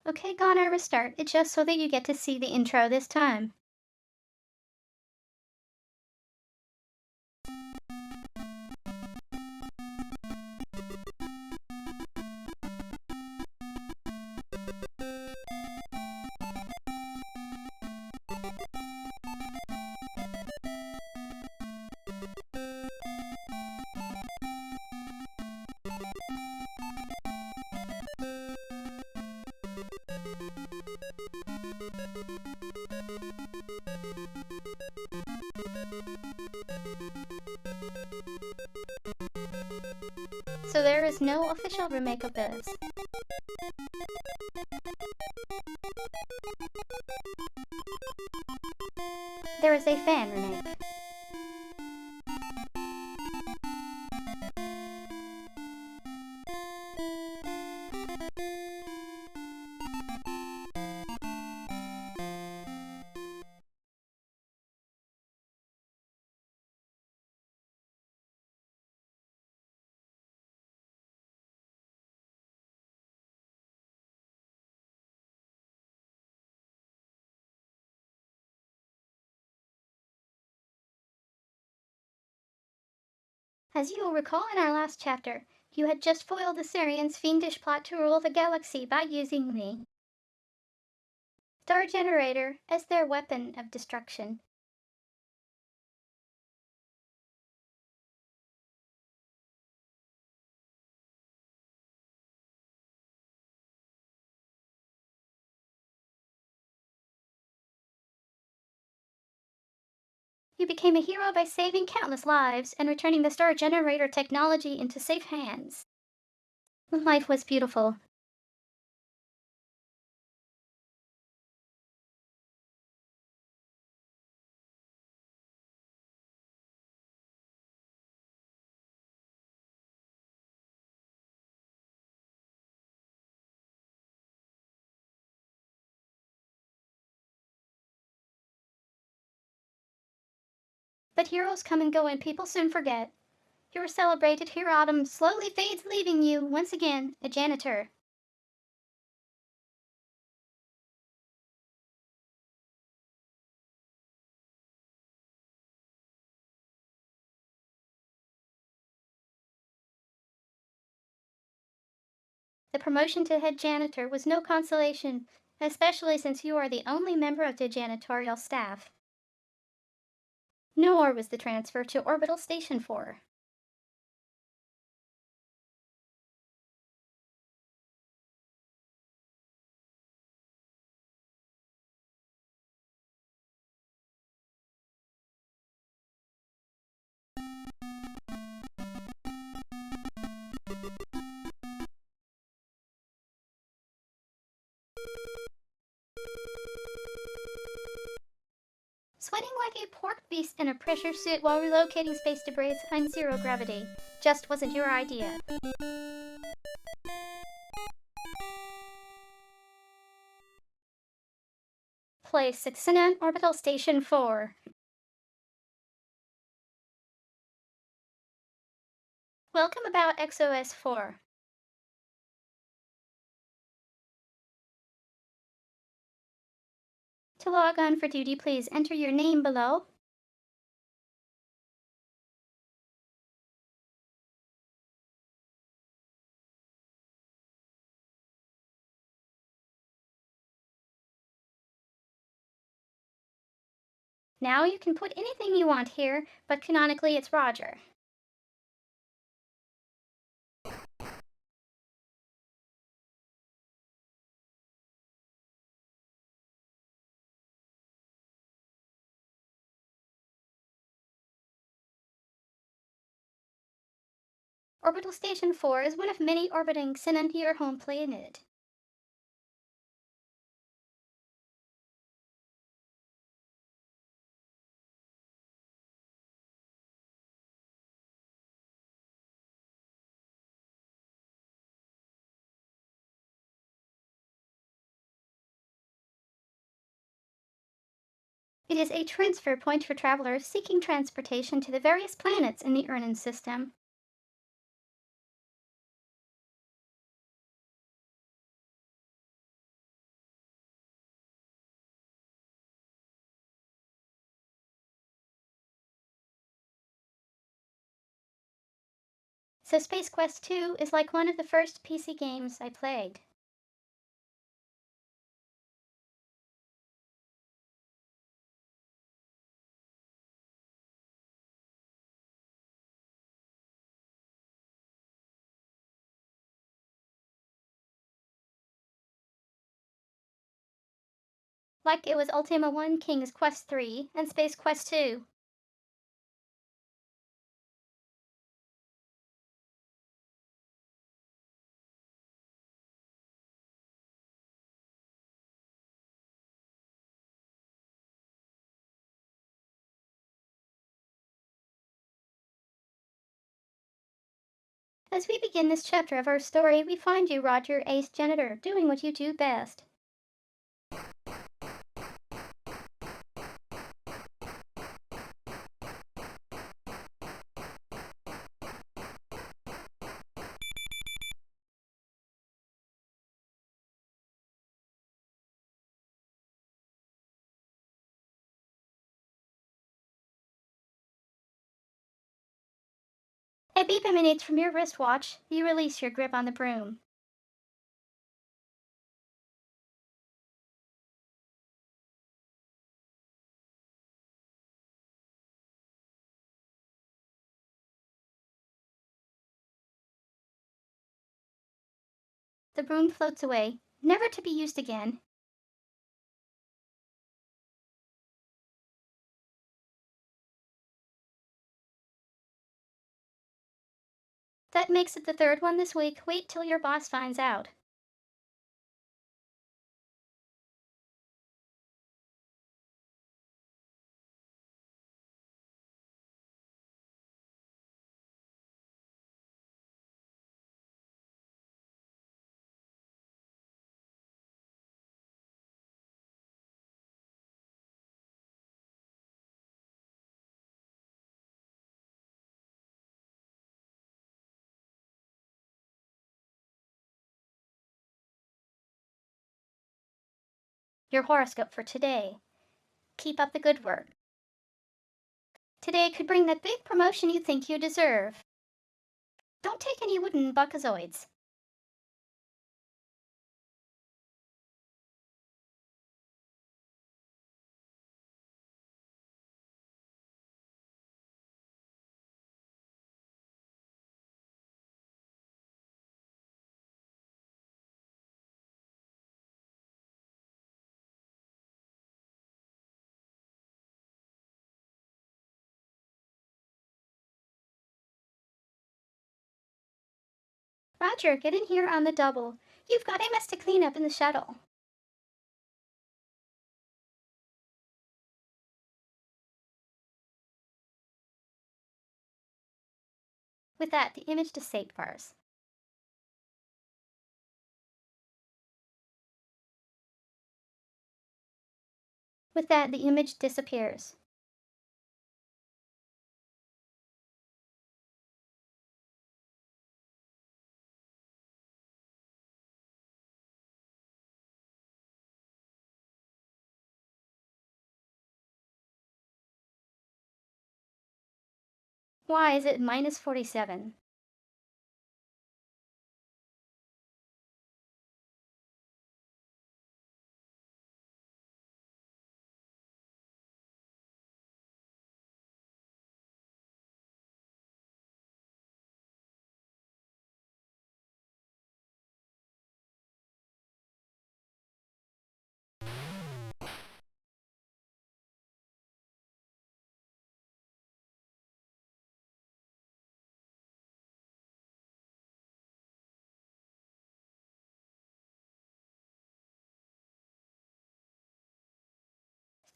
Okay, gonna restart. It's just so that you get to see the intro this time. So there is no official remake of this. There is a fan remake. As you will recall in our last chapter, you had just foiled the Syrians' fiendish plot to rule the galaxy by using the Star Generator as their weapon of destruction. You became a hero by saving countless lives and returning the Star Generator technology into safe hands. Life was beautiful. But heroes come and go and people soon forget. Your celebrated hero Autumn slowly fades, leaving you, once again, a janitor. The promotion to head janitor was no consolation, especially since you are the only member of the janitorial staff. Nor was the transfer to Orbital Station 4. Sweating like a pork beast in a pressure suit while relocating space debris on zero gravity just wasn't your idea. Place Xenon Orbital Station 4. Welcome about XOS 4. To log on for duty, please enter your name below. Now you can put anything you want here, but canonically it's Roger. Orbital Station 4 is one of many orbiting Xenon to your home planet. It is a transfer point for travelers seeking transportation to the various planets in the Urnan system. So Space Quest 2 is like one of the first PC games I played. Like it was Ultima 1, King's Quest 3, and Space Quest 2. As we begin this chapter of our story, we find you, Roger, ace janitor, doing what you do best. A beep emanates from your wristwatch. You release your grip on the broom. The broom floats away, never to be used again. That makes it the third one this week. Wait till your boss finds out. Your horoscope for today. Keep up the good work. Today could bring that big promotion you think you deserve. Don't take any wooden buckazoids. Roger, get in here on the double. You've got a mess to clean up in the shuttle. With that, the image disappears. With that, the image disappears. Why is it minus 47?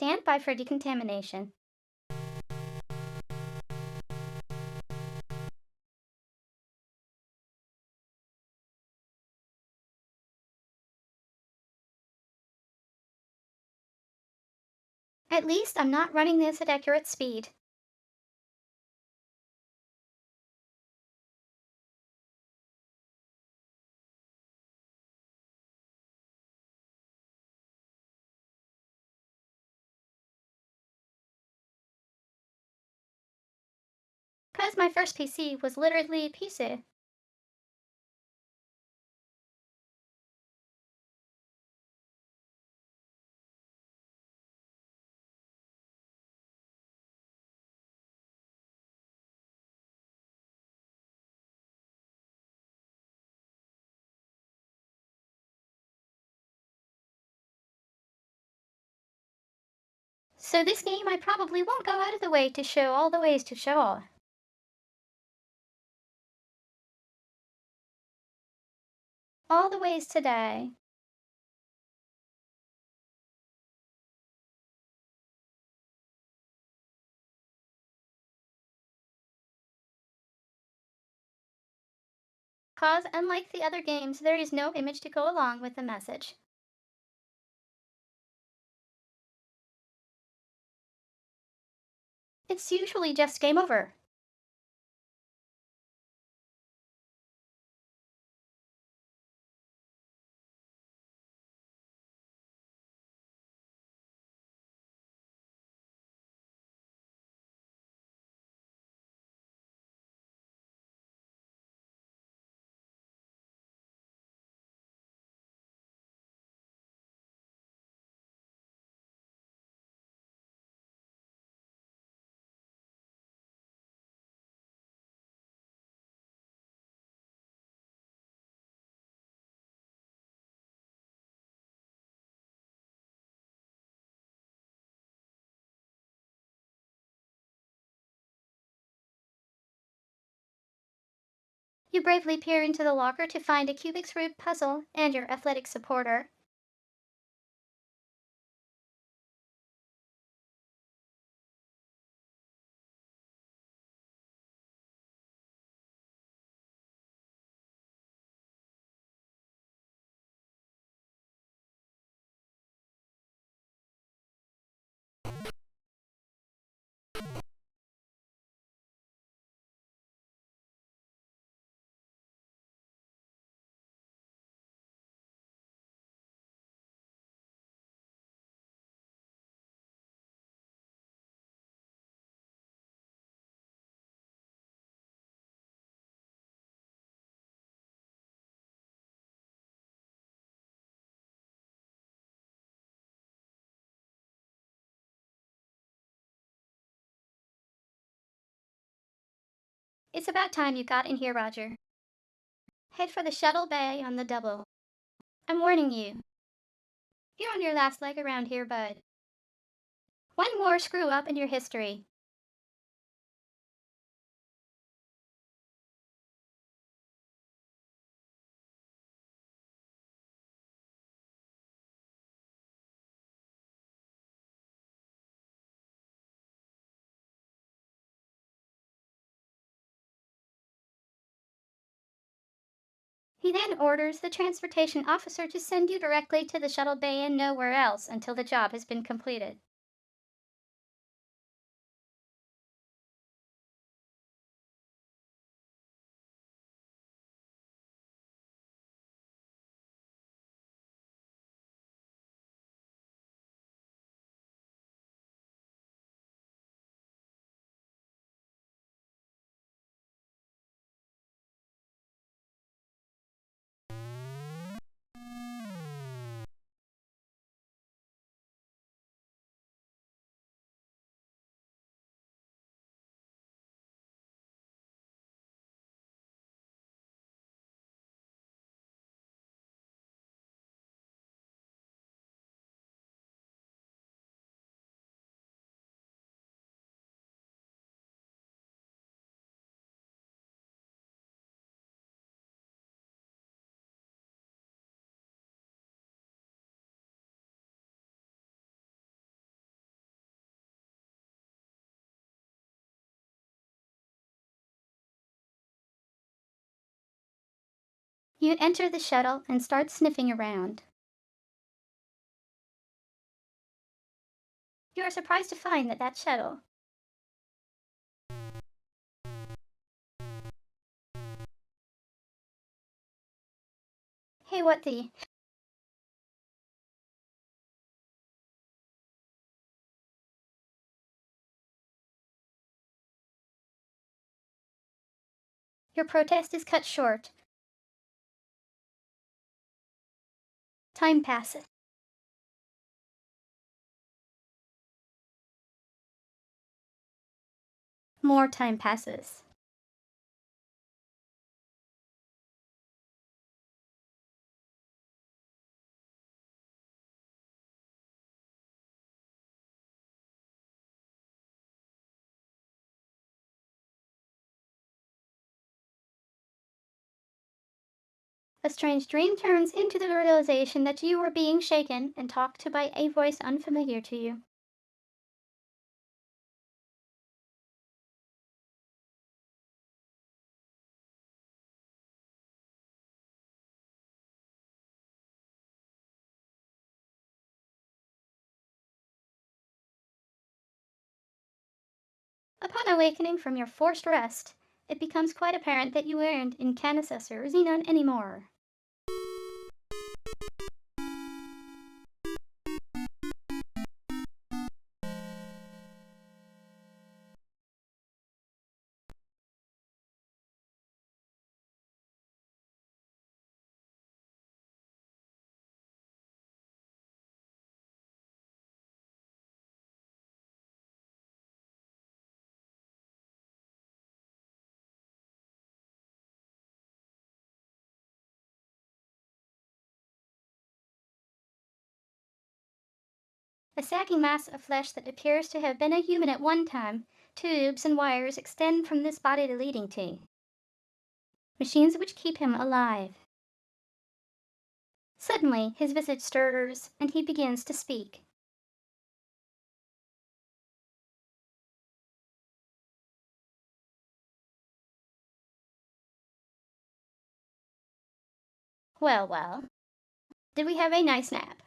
Stand by for decontamination. At least I'm not running this at accurate speed. Cause my first PC was literally a PC. So this game I probably won't go out of the way to show all the ways to show. All the ways today. Cause unlike the other games, there is no image to go along with the message. It's usually just game over. You bravely peer into the locker to find a Rubik's Cube puzzle and your athletic supporter. It's about time you got in here, Roger. Head for the shuttle bay on the double. I'm warning you. You're on your last leg around here, bud. One more screw up in your history. He then orders the transportation officer to send you directly to the shuttle bay and nowhere else until the job has been completed. You enter the shuttle and start sniffing around. You are surprised to find that shuttle. Hey, what the? Your protest is cut short. Time passes. More time passes. A strange dream turns into the realization that you are being shaken and talked to by a voice unfamiliar to you. Upon awakening from your forced rest, it becomes quite apparent that you aren't in Canisessor Xenon anymore. A sagging mass of flesh that appears to have been a human at one time. Tubes and wires extend from this body to leading to machines which keep him alive. Suddenly, his visage stirs, and he begins to speak. Well, well, did we have a nice nap?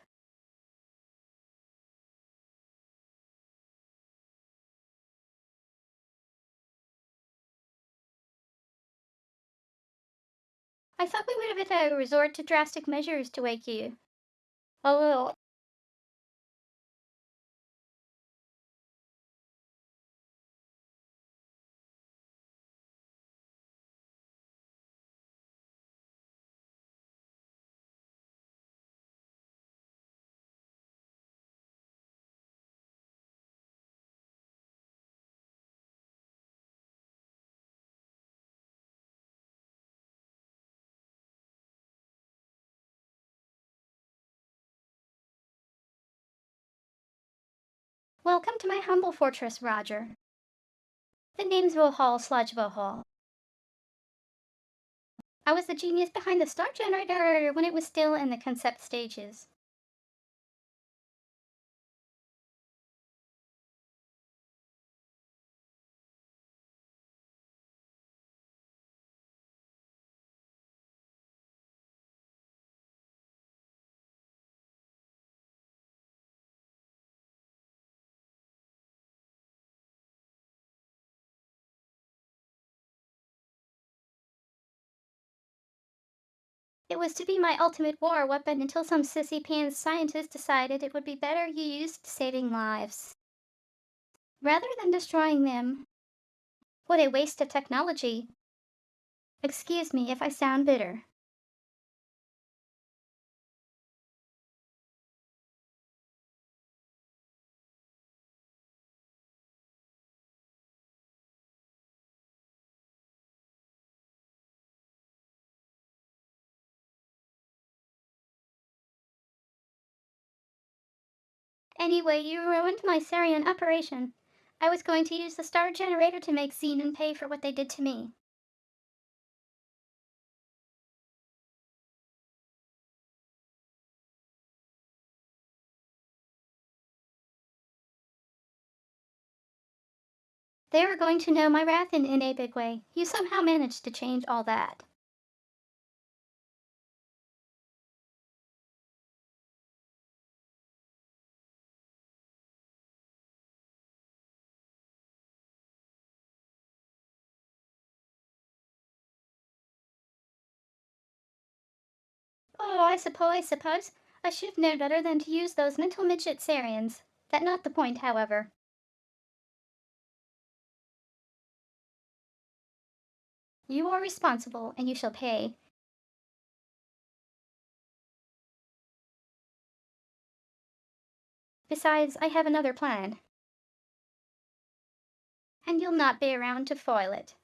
I thought we would have to resort to drastic measures to wake you. Oh, welcome to my humble fortress, Roger. The name's Vohal Sludge Vohal. I was the genius behind the star generator when it was still in the concept stages. It was to be my ultimate war weapon until some sissy pants scientist decided it would be better used saving lives. Rather than destroying them. What a waste of technology. Excuse me if I sound bitter. Anyway, you ruined my Sarian operation. I was going to use the star generator to make Xenon pay for what they did to me. They were going to know my wrath in a big way. You somehow managed to change all that. Oh, I suppose. I should have known better than to use those mental midget Sarians. That not the point, however. You are responsible, and you shall pay. Besides, I have another plan. And you'll not be around to foil it.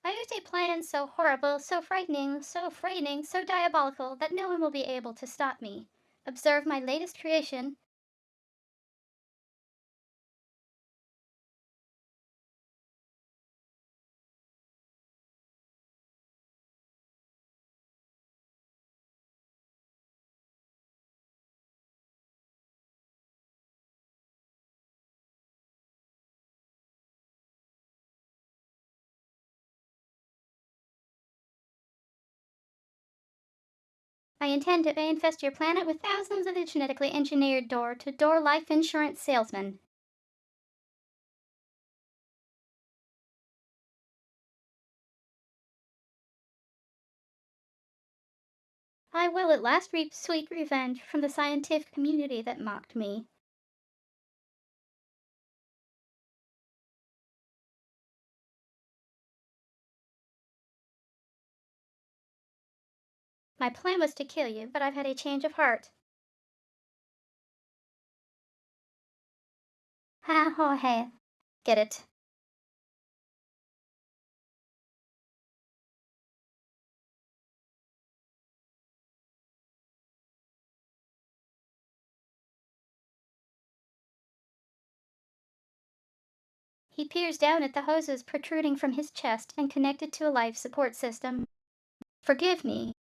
I used a plan so horrible, so frightening, so diabolical that no one will be able to stop me. Observe my latest creation. I intend to infest your planet with thousands of the genetically engineered door-to-door life insurance salesmen. I will at last reap sweet revenge from the scientific community that mocked me. My plan was to kill you, but I've had a change of heart. Ha ho hey. Get it? He peers down at the hoses protruding from his chest and connected to a life support system. Forgive me.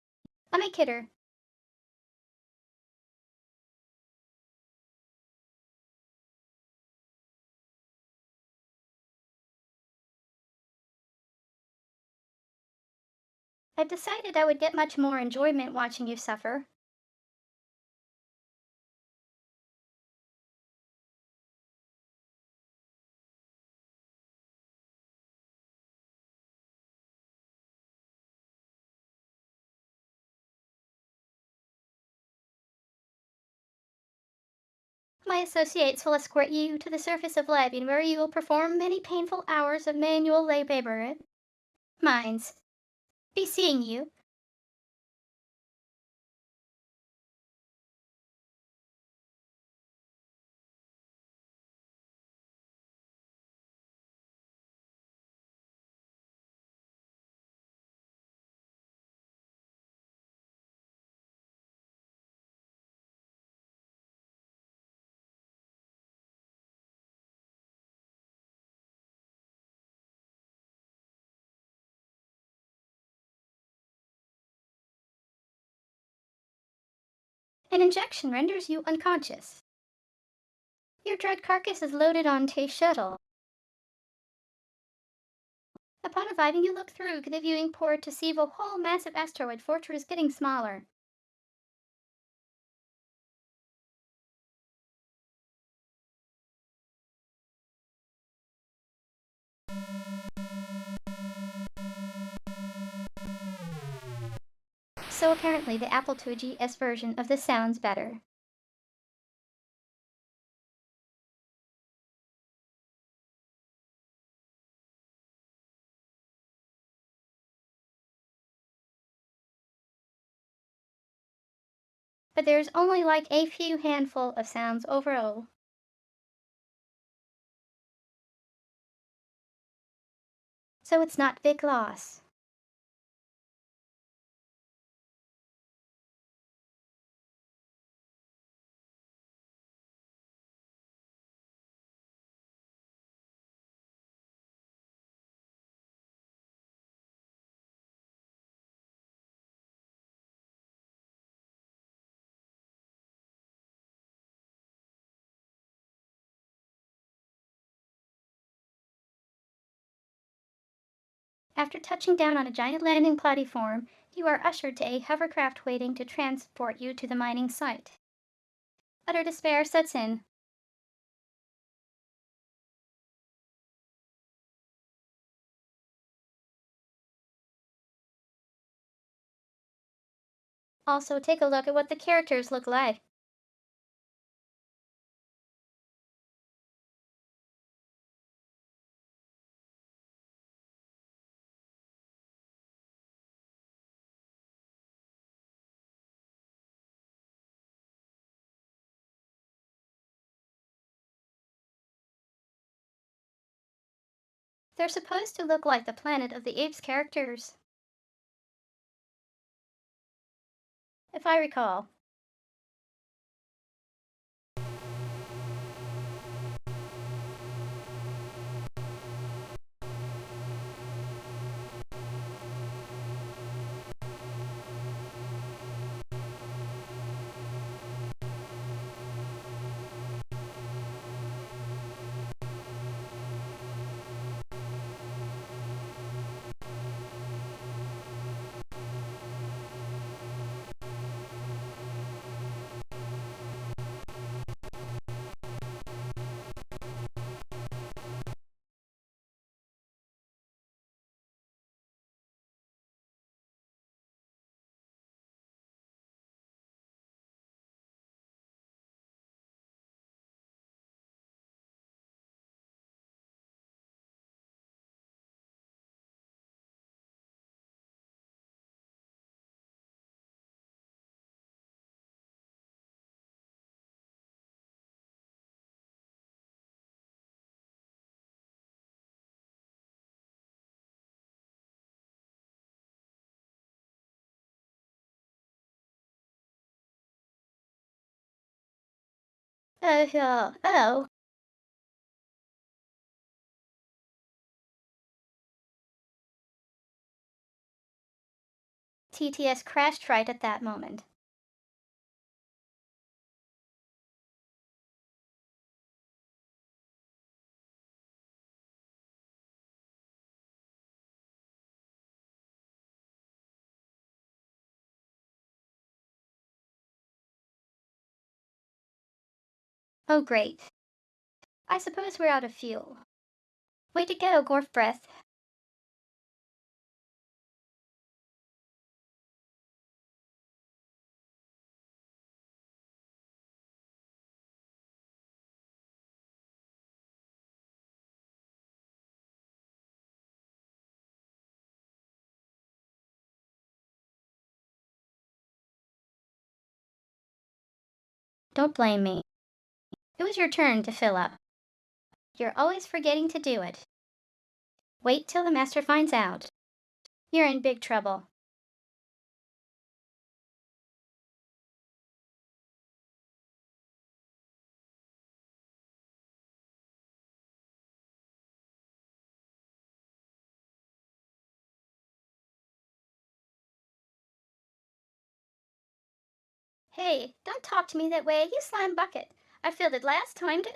I'm a kidder. I've decided I would get much more enjoyment watching you suffer. My associates will escort you to the surface of Labian, where you will perform many painful hours of manual labor. Mines. Be seeing you. An injection renders you unconscious. Your dread carcass is loaded onto a shuttle. Upon reviving, you look through the viewing port to see the whole massive asteroid fortress getting smaller. So apparently the Apple IIgs version of this sounds better. But there's only like a few handful of sounds overall. So it's not big loss. After touching down on a giant landing platform, you are ushered to a hovercraft waiting to transport you to the mining site. Utter despair sets in. Also, take a look at what the characters look like. They're supposed to look like the Planet of the Apes characters, if I recall. Oh. TTS crashed right at that moment. Oh, great. I suppose we're out of fuel. Way to go, Gorf Breath. Don't blame me. It was your turn to fill up. You're always forgetting to do it. Wait till the master finds out. You're in big trouble. Hey, don't talk to me that way, you slime bucket. I filled it last time to...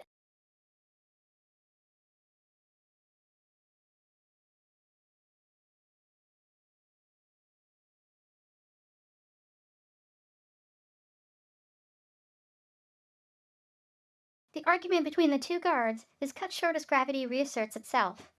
The argument between the two guards is cut short as gravity reasserts itself.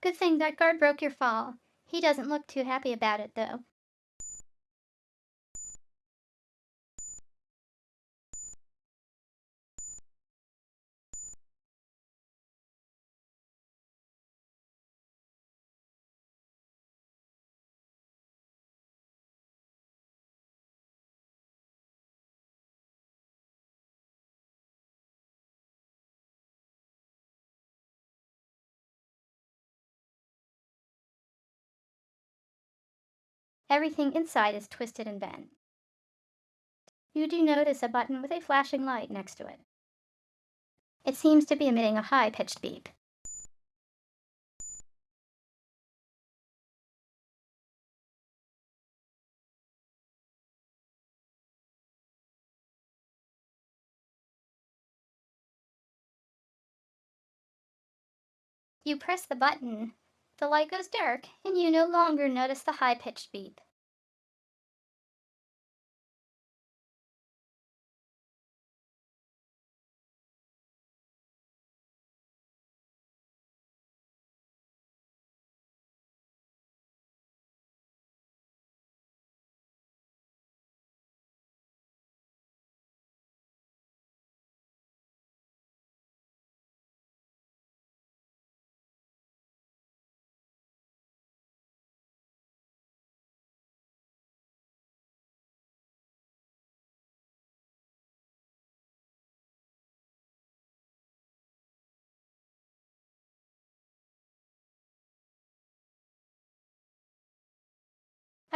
Good thing that guard broke your fall. He doesn't look too happy about it, though. Everything inside is twisted and bent. You do notice a button with a flashing light next to it. It seems to be emitting a high-pitched beep. You press the button, the light goes dark, and you no longer notice the high-pitched beep.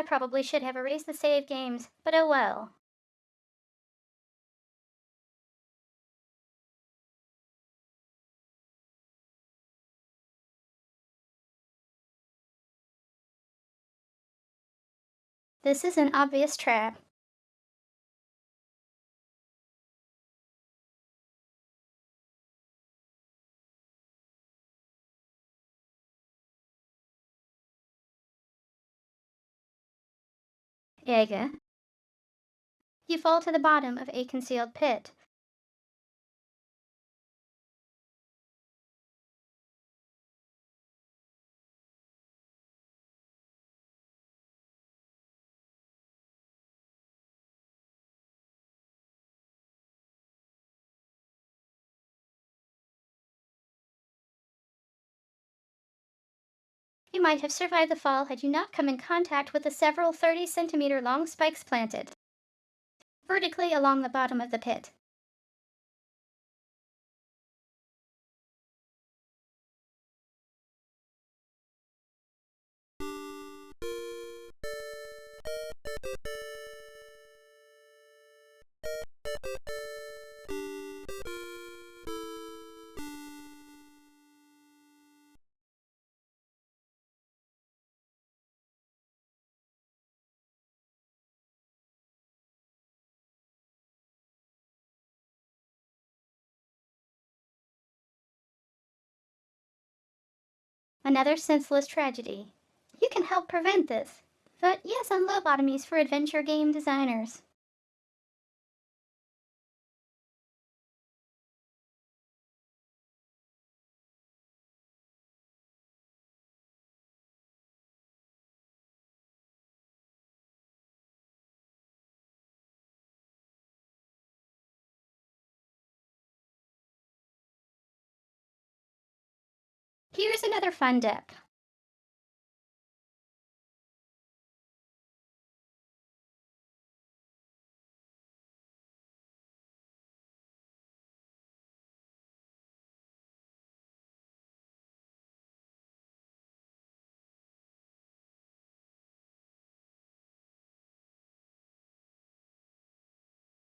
I probably should have erased the save games, but oh well. This is an obvious trap. Ega. You fall to the bottom of a concealed pit. You might have survived the fall had you not come in contact with the several 30-centimeter long spikes planted vertically along the bottom of the pit. Another senseless tragedy. You can help prevent this. But yes on lobotomies for adventure game designers. Here's another fun dip.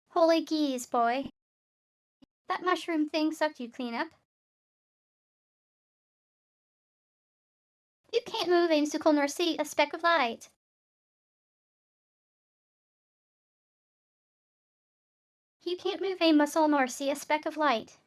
Holy geese, boy. That mushroom thing sucked you clean up. You can't move a musical nor see a speck of light. You can't move a muscle nor see a speck of light.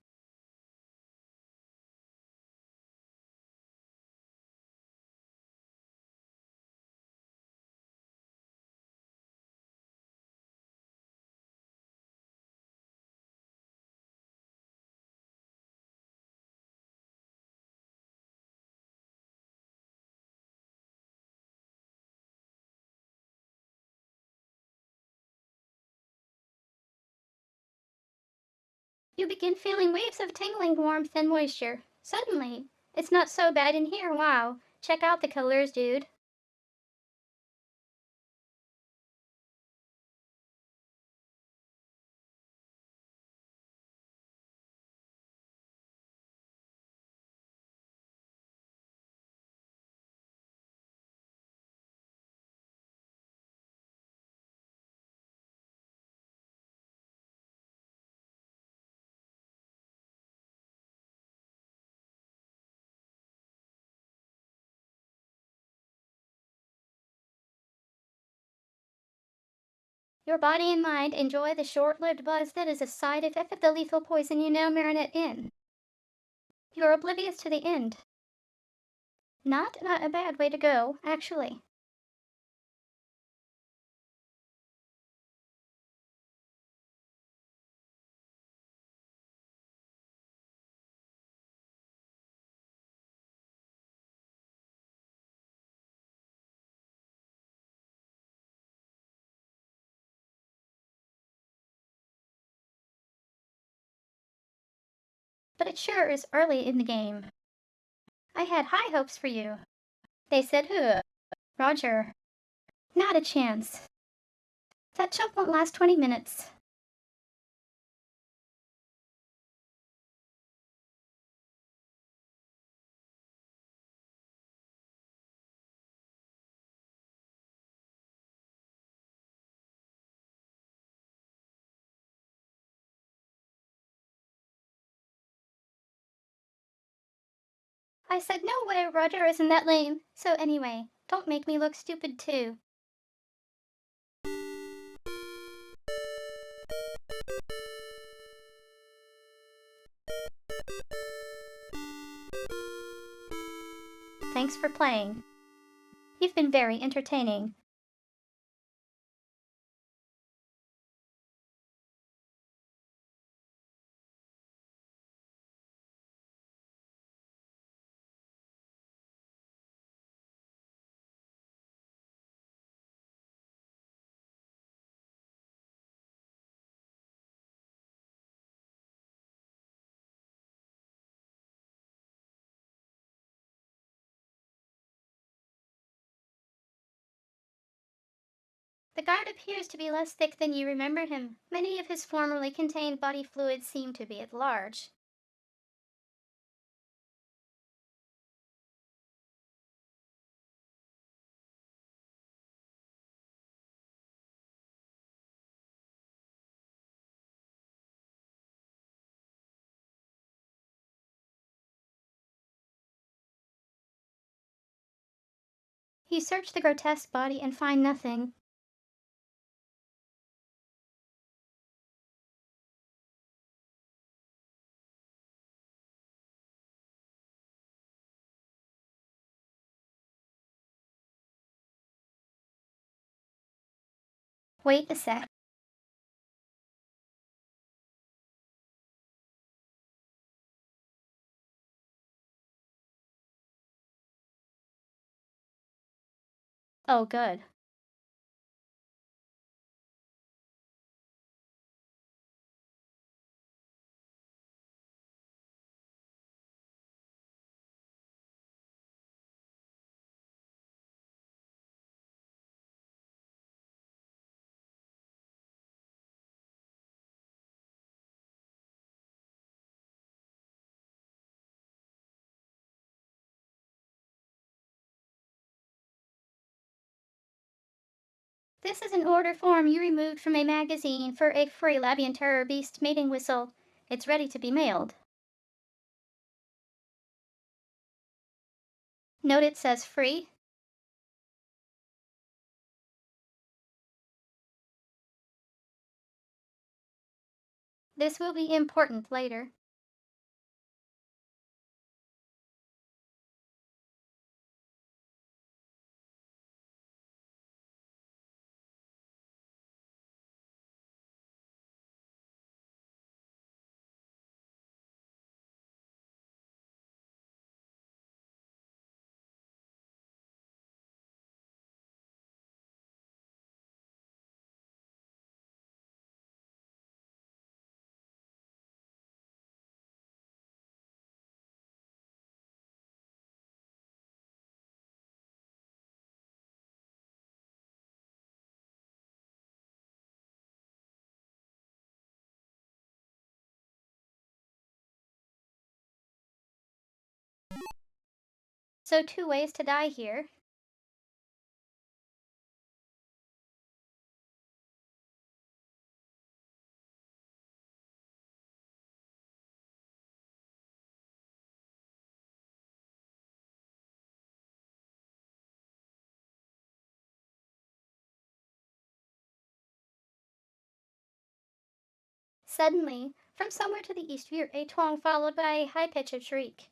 You begin feeling waves of tingling warmth and moisture. Suddenly, it's not so bad in here, wow. Check out the colors, dude. Your body and mind enjoy the short-lived buzz that is a side effect of the lethal poison you now marinate in. You're oblivious to the end. Not a bad way to go, actually. But it sure is early in the game. I had high hopes for you. They said, huh, Roger. Not a chance. That jump won't last 20 minutes. I said no way, Roger isn't that lame. So anyway, don't make me look stupid too. Thanks for playing. You've been very entertaining. The guard appears to be less thick than you remember him. Many of his formerly contained body fluids seem to be at large. You search the grotesque body and find nothing. Wait a sec. Oh, good. This is an order form you removed from a magazine for a free Labian Terror Beast mating whistle. It's ready to be mailed. Note it says free. This will be important later. So 2 ways to die here. Suddenly, from somewhere to the east, you hear a twang followed by a high-pitched shriek.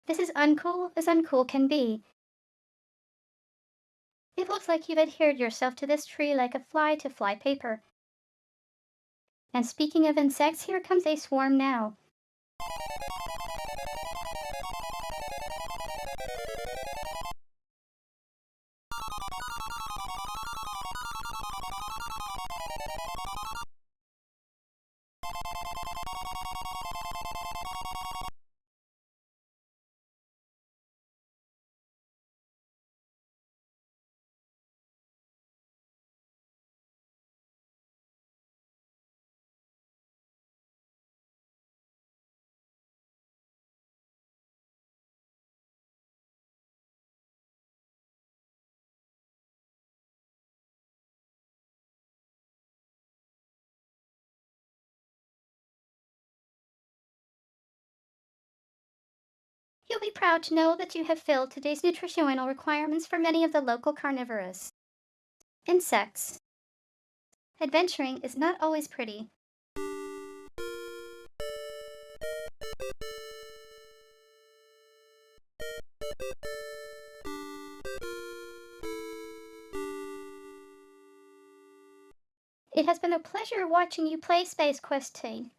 This is uncool as uncool can be. It looks like you've adhered yourself to this tree like a fly to fly paper. And speaking of insects, here comes a swarm now. You'll be proud to know that you have filled today's nutritional requirements for many of the local carnivorous insects. Adventuring is not always pretty. It has been a pleasure watching you play Space Quest Team.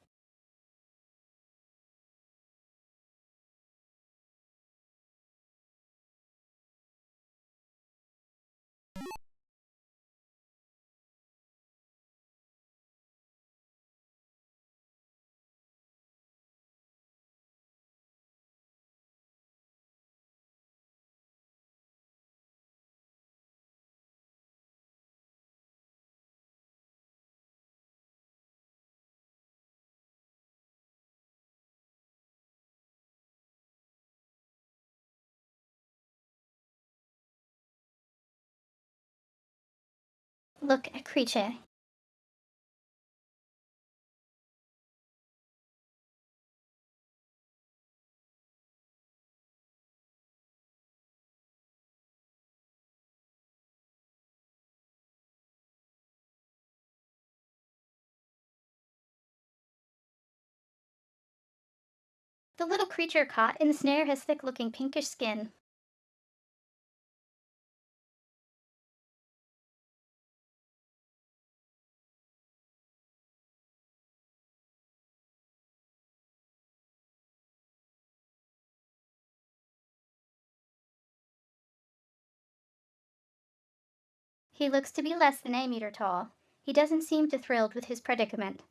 Look at Creature. The little creature caught in the snare has thick-looking pinkish skin. He looks to be less than a meter tall. He doesn't seem too thrilled with his predicament.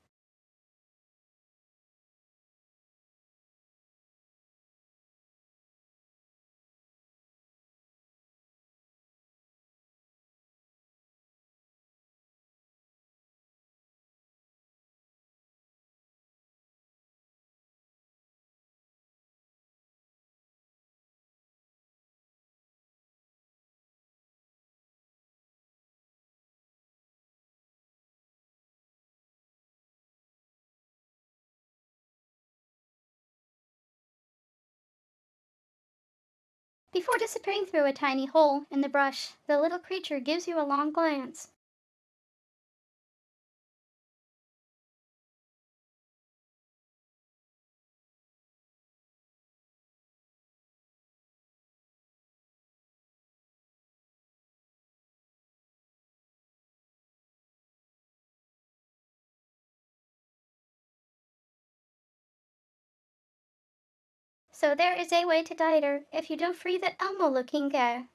Before disappearing through a tiny hole in the brush, the little creature gives you a long glance. So there is a way to Dieter if you don't free that Elmo-looking guy.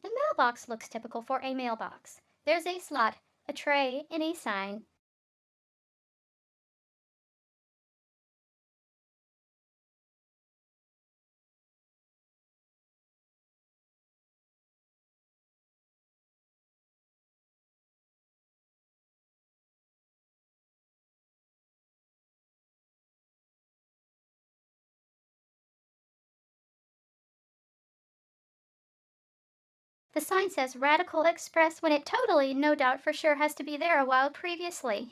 The mailbox looks typical for a mailbox. There's a slot, a tray, and a sign. The sign says Radical Express when it totally, no doubt for sure, has to be there a while previously.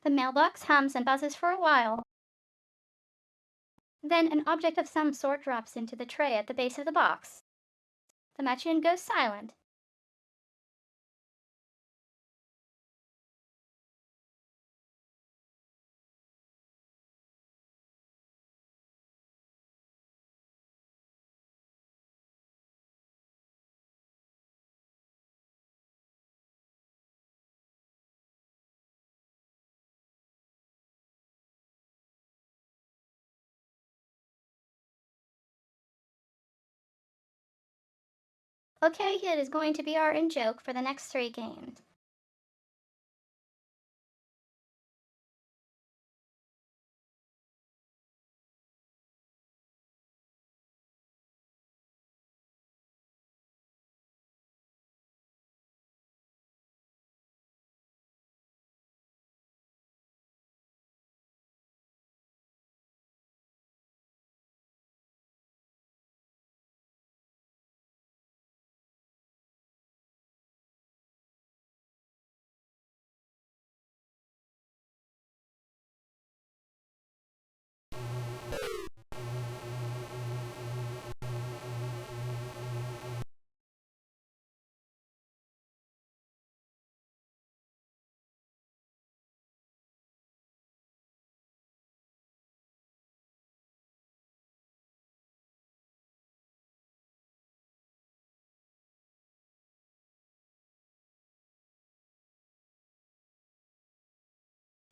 The mailbox hums and buzzes for a while. Then an object of some sort drops into the tray at the base of the box. The machine goes silent. Okay, it is going to be our in-joke for the next 3 games.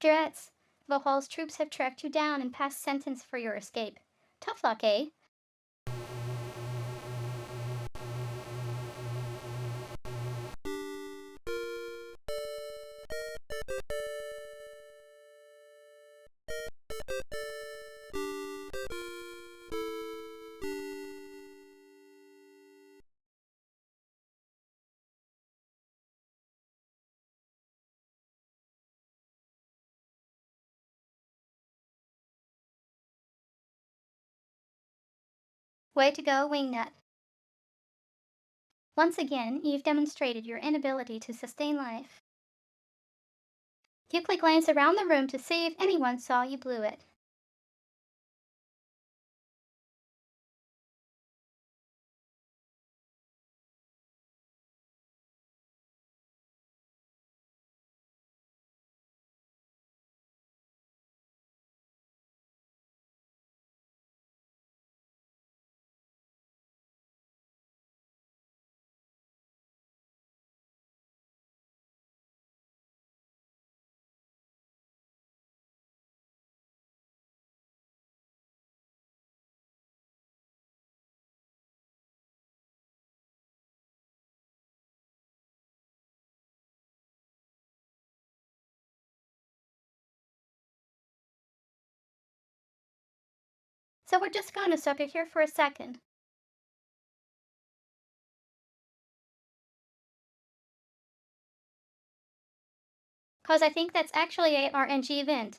Drats, Vohal's troops have tracked you down and passed sentence for your escape. Tough luck, eh? Way to go, Wingnut. Once again, you've demonstrated your inability to sustain life. Quickly glance around the room to see if anyone saw you blew it. So we're just going to stop you here for a second. 'Cause I think that's actually a RNG event.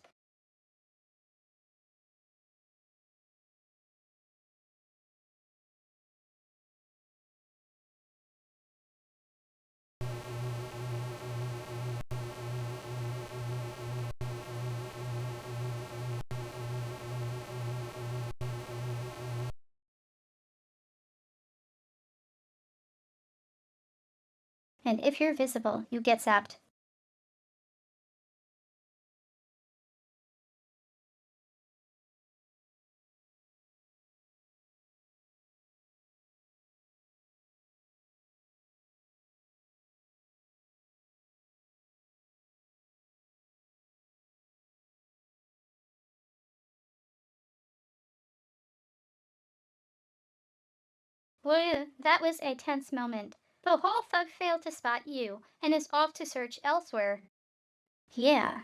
And if you're visible, you get zapped. Well, that was a tense moment. The whole thug failed to spot you and is off to search elsewhere. Yeah.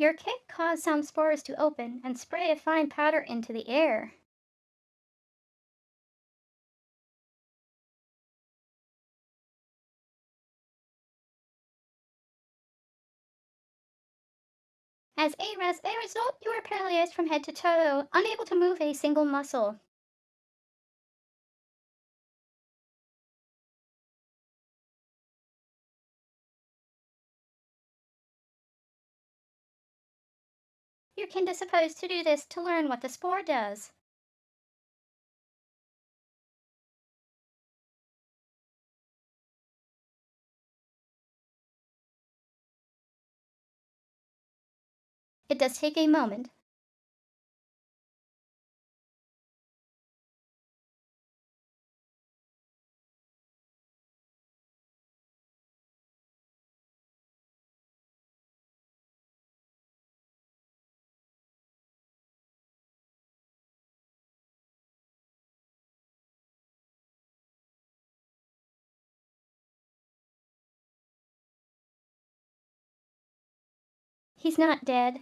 Your kick caused some spores to open and spray a fine powder into the air. As a result, you are paralyzed from head to toe, unable to move a single muscle. Your kind is supposed to do this to learn what the spore does. It does take a moment. He's not dead.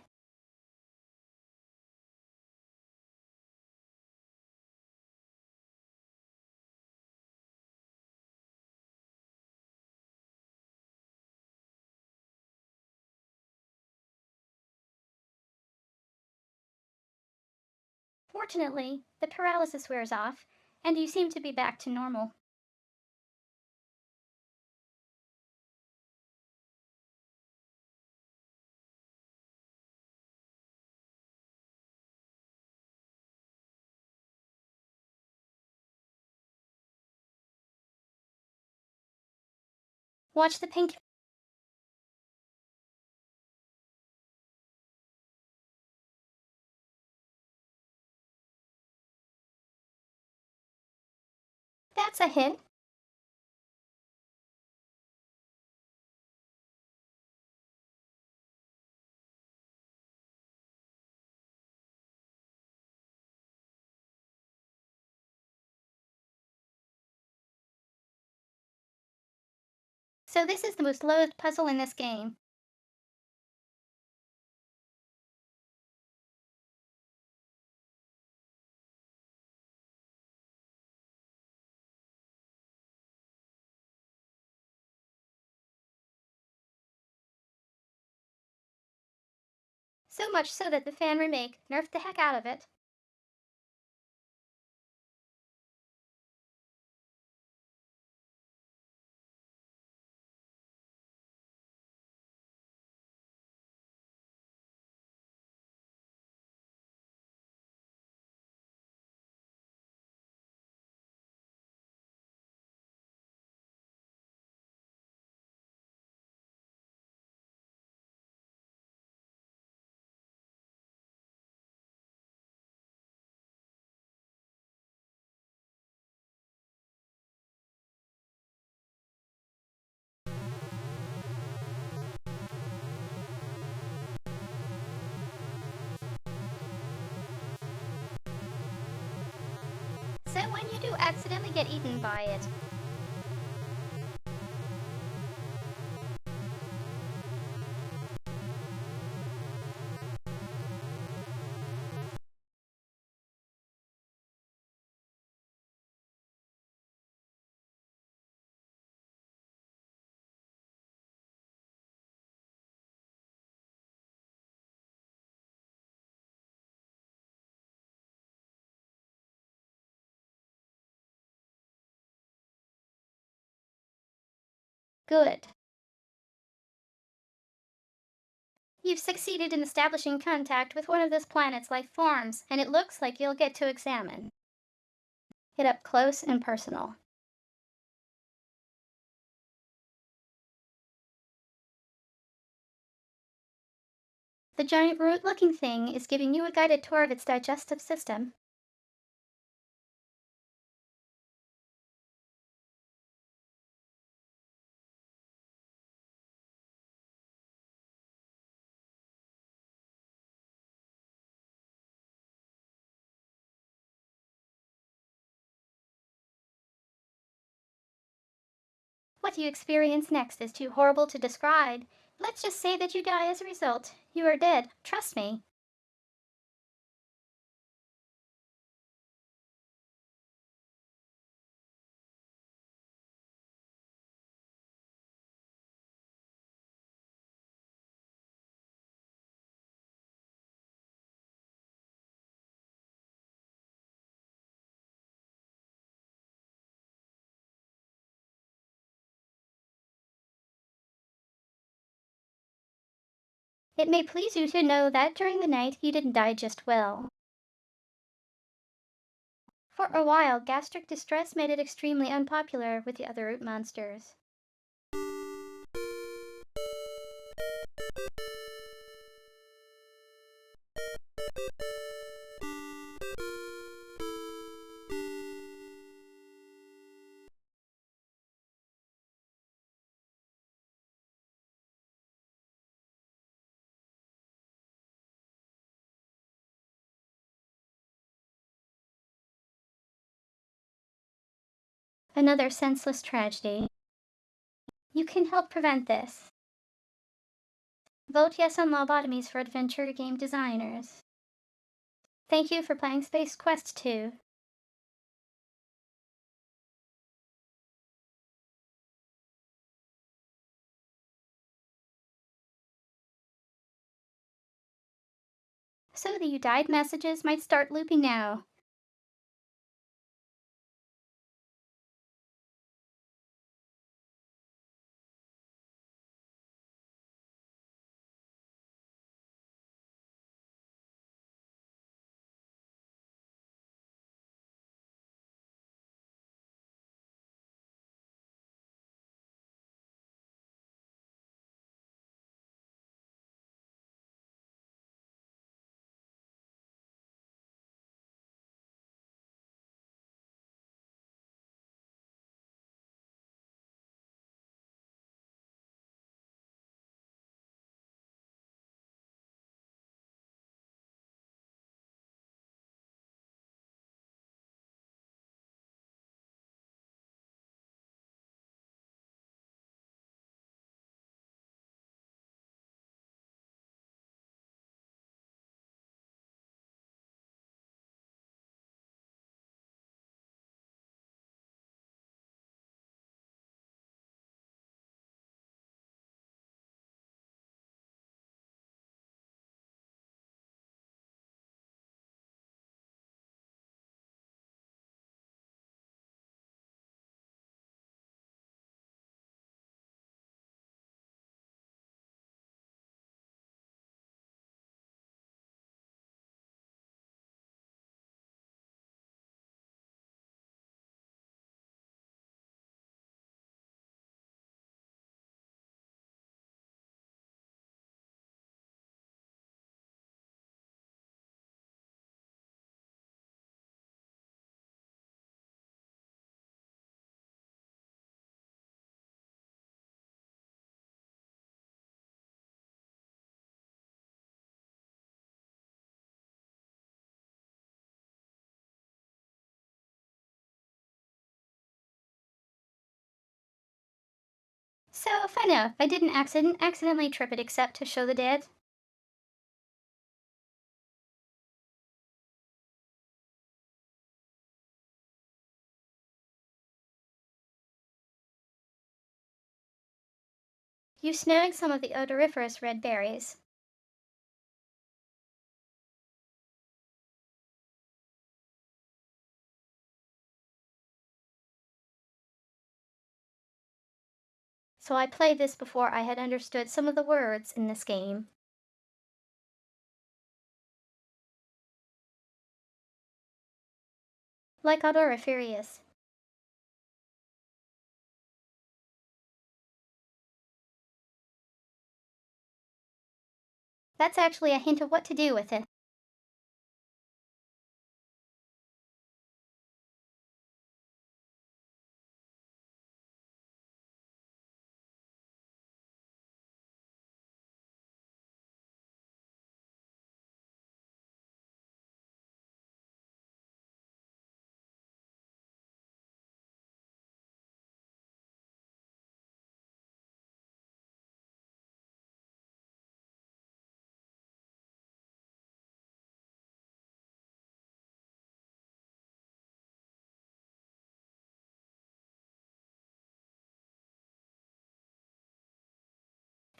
Fortunately, the paralysis wears off, and you seem to be back to normal. Watch the pink. That's a hint. So this is the most loathed puzzle in this game. So much so that the fan remake nerfed the heck out of it. So when you do accidentally get eaten by it, good. You've succeeded in establishing contact with one of this planet's life forms, and it looks like you'll get to examine it up close and personal. The giant root-looking thing is giving you a guided tour of its digestive system. What you experience next is too horrible to describe. Let's just say that you die as a result. You are dead. Trust me. It may please you to know that during the night you didn't die just well. For a while, gastric distress made it extremely unpopular with the other root monsters. Another senseless tragedy. You can help prevent this. Vote yes on lobotomies for adventure game designers. Thank you for playing Space Quest 2. So the you died messages might start looping now. So, fun enough, I didn't accidentally trip it except to show the dead. You snagged some of the odoriferous red berries. So I played this before I had understood some of the words in this game. Like odoriferous. That's actually a hint of what to do with it.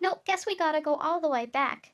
Nope, guess we gotta go all the way back.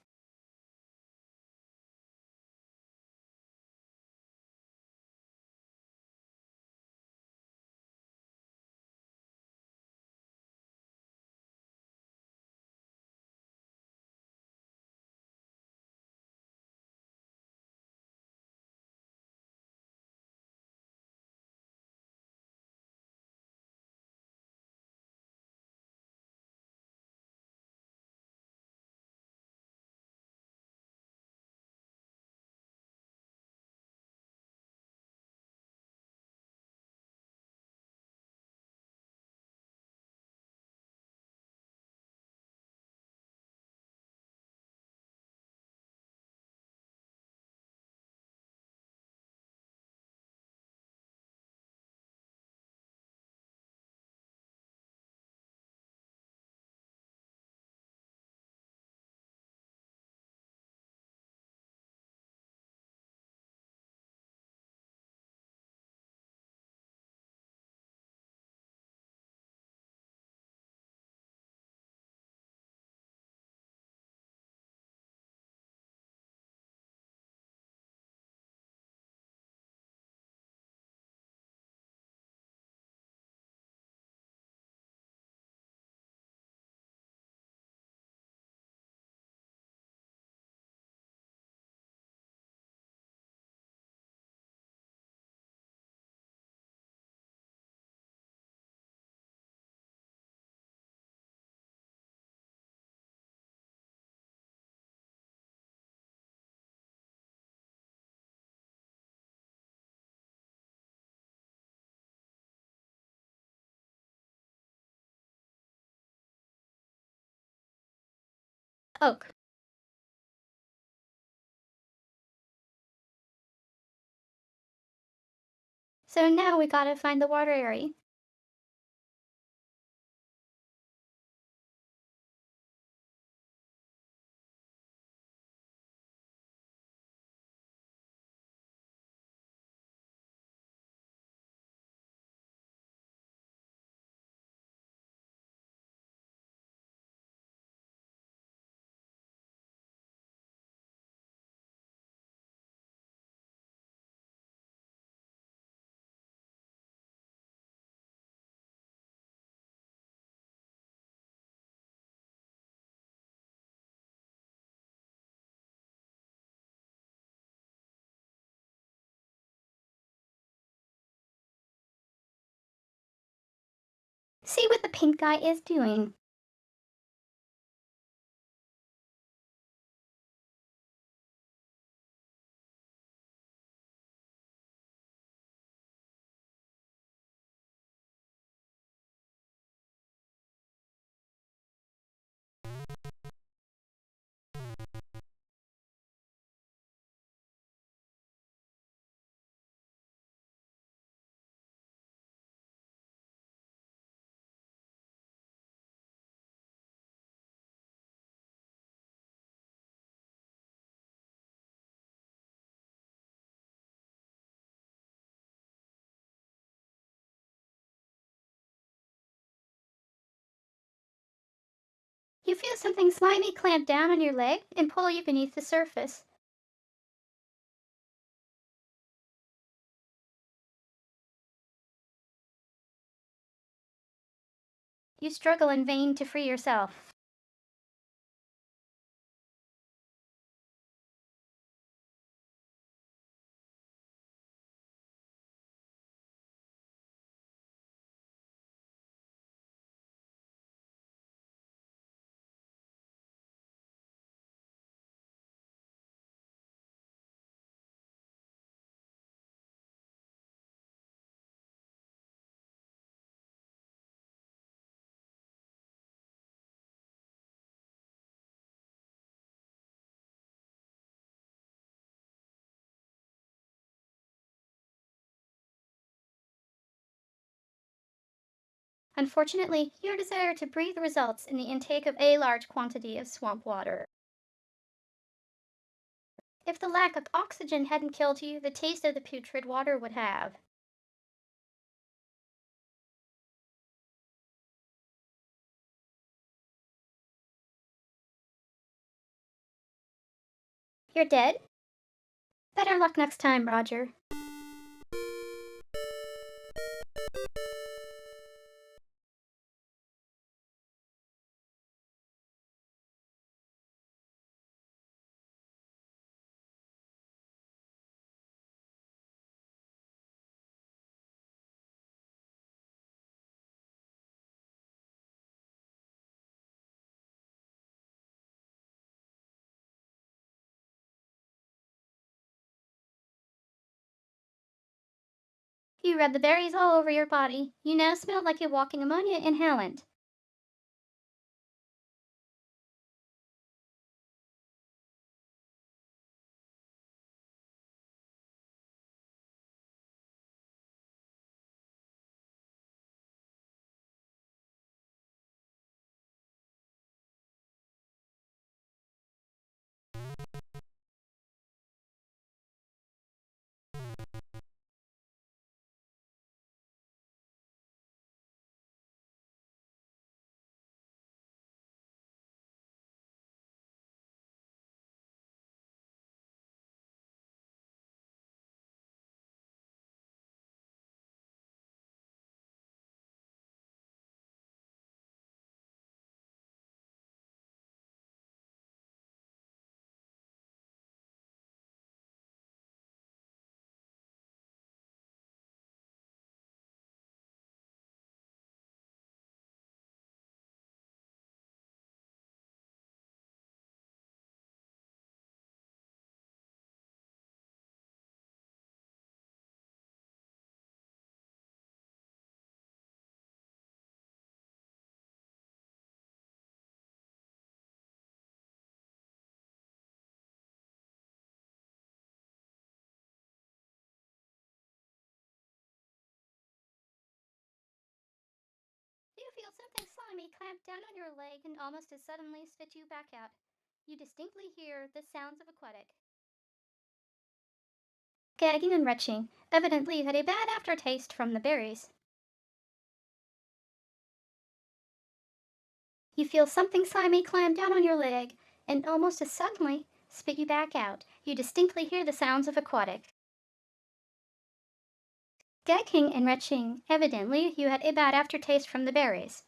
Oak. So now we gotta find the water area. See what the pink guy is doing. You feel something slimy clamp down on your leg and pull you beneath the surface. You struggle in vain to free yourself. Unfortunately, your desire to breathe results in the intake of a large quantity of swamp water. If the lack of oxygen hadn't killed you, the taste of the putrid water would have. You're dead? Better luck next time, Roger. You rubbed the berries all over your body. You now smell like a walking ammonia inhalant. You feel something slimy clamp down on your leg and almost as suddenly spit you back out. You distinctly hear the sounds of aquatic. Gagging and retching. Evidently you had a bad aftertaste from the berries. You feel something slimy climb down on your leg and almost as suddenly spit you back out. You distinctly hear the sounds of aquatic. Gagging and retching. Evidently you had a bad aftertaste from the berries.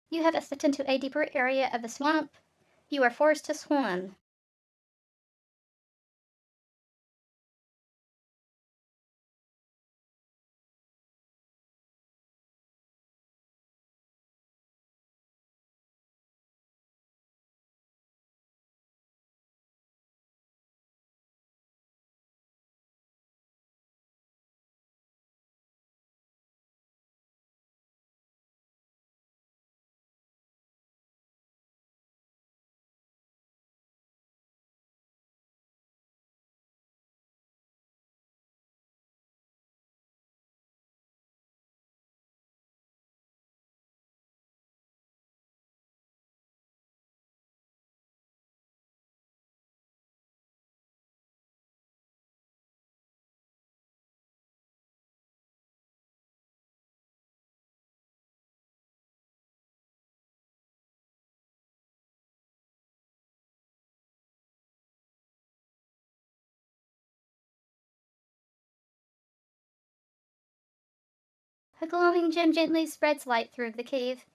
You have stepped into a deeper area of the swamp. You are forced to swim. A glowing gem gently spreads light through the cave.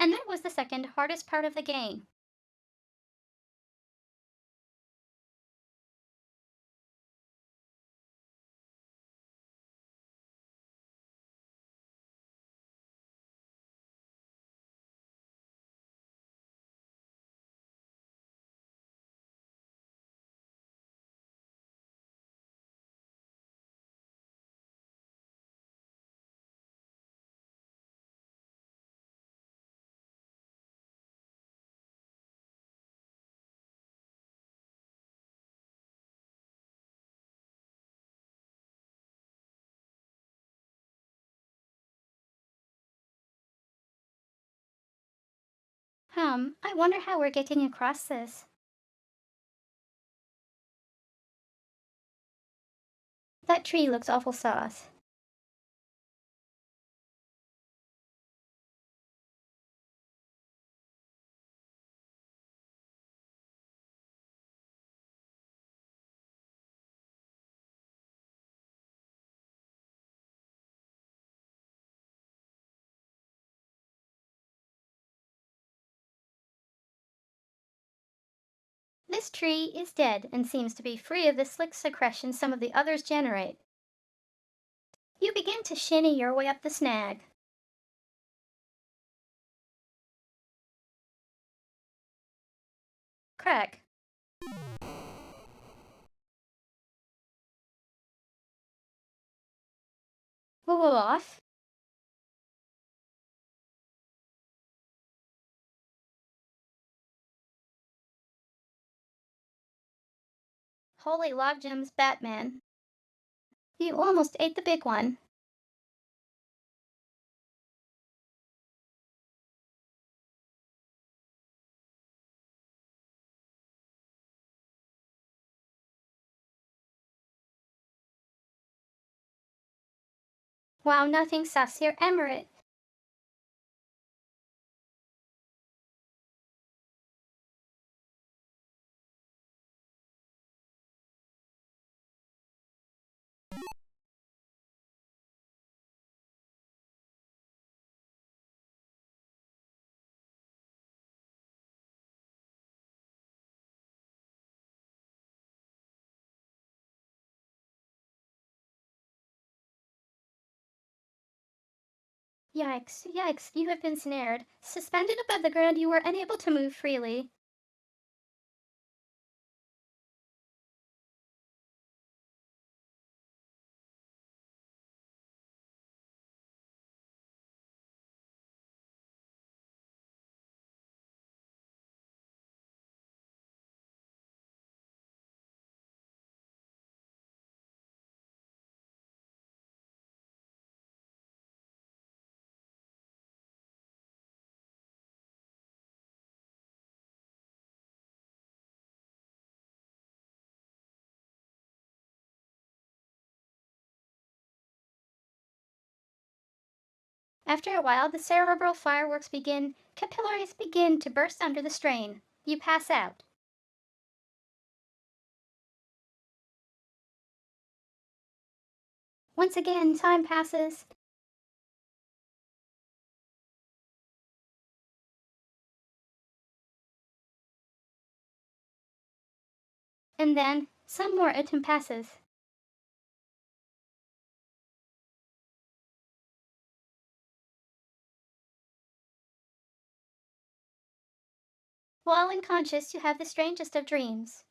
And that was the second hardest part of the game. I wonder how we're getting across this. That tree looks awful sauce. This tree is dead and seems to be free of the slick secretion some of the others generate. You begin to shinny your way up the snag. Crack. Woo off. Holy log gems, Batman. You almost ate the big one. Wow, nothing saucier emerit. Yikes, yikes, you have been snared. Suspended above the ground, you were unable to move freely. After a while, the cerebral fireworks begin, capillaries begin to burst under the strain. You pass out. Once again, time passes. And then, some more autumn passes. While unconscious, you have the strangest of dreams.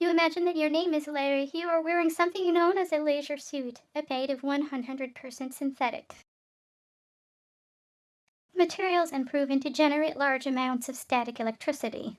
You imagine that your name is Larry. You are wearing something known as a leisure suit, made of 100% synthetic materials and proven to generate large amounts of static electricity.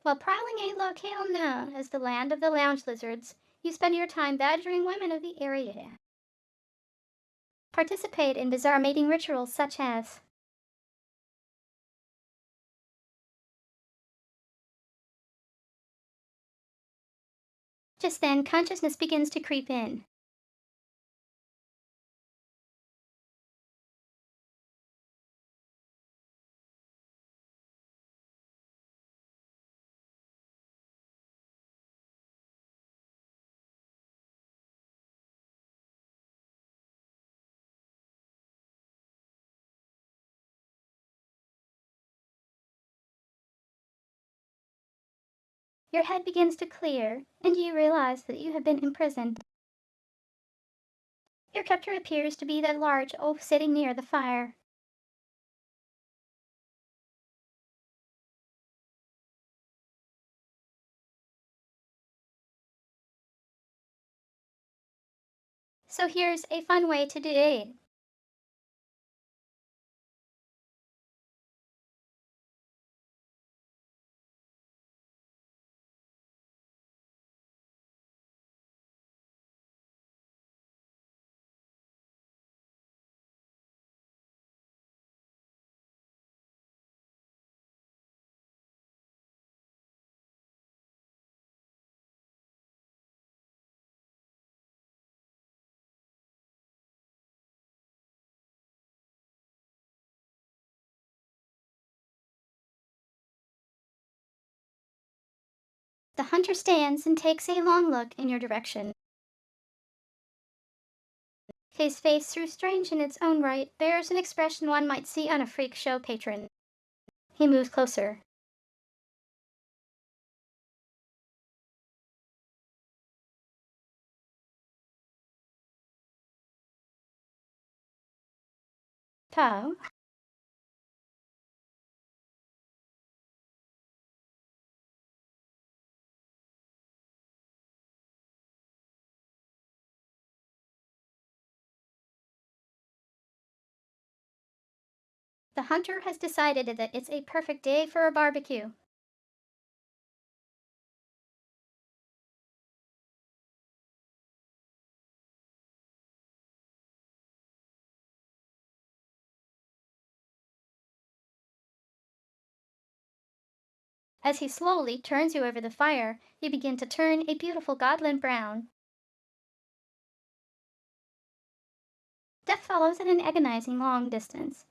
While prowling a locale known as the Land of the Lounge Lizards, you spend your time badgering women of the area. Participate in bizarre mating rituals such as just then, consciousness begins to creep in. Your head begins to clear, and you realize that you have been imprisoned. Your captor appears to be that large oaf sitting near the fire. So here's a fun way to date. The hunter stands and takes a long look in your direction. His face, though strange in its own right, bears an expression one might see on a freak show patron. He moves closer. Poe. The hunter has decided that it's a perfect day for a barbecue. As he slowly turns you over the fire, you begin to turn a beautiful godlin brown. Death follows at an agonizing long distance.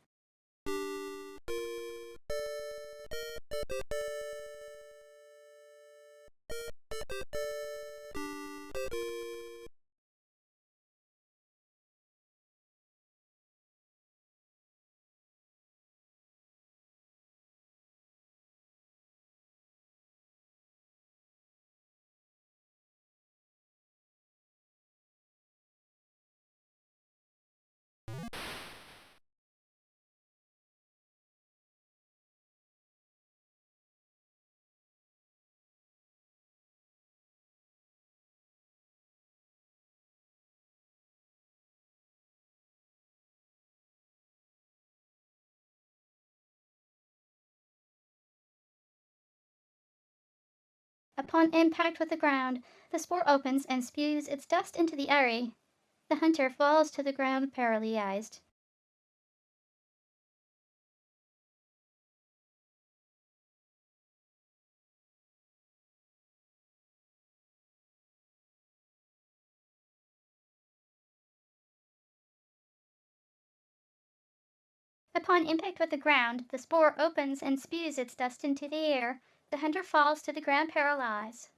Upon impact with the ground, the spore opens and spews its dust into the area. The hunter falls to the ground paralyzed. Upon impact with the ground, the spore opens and spews its dust into the air. The hunter falls to the ground paralyzed.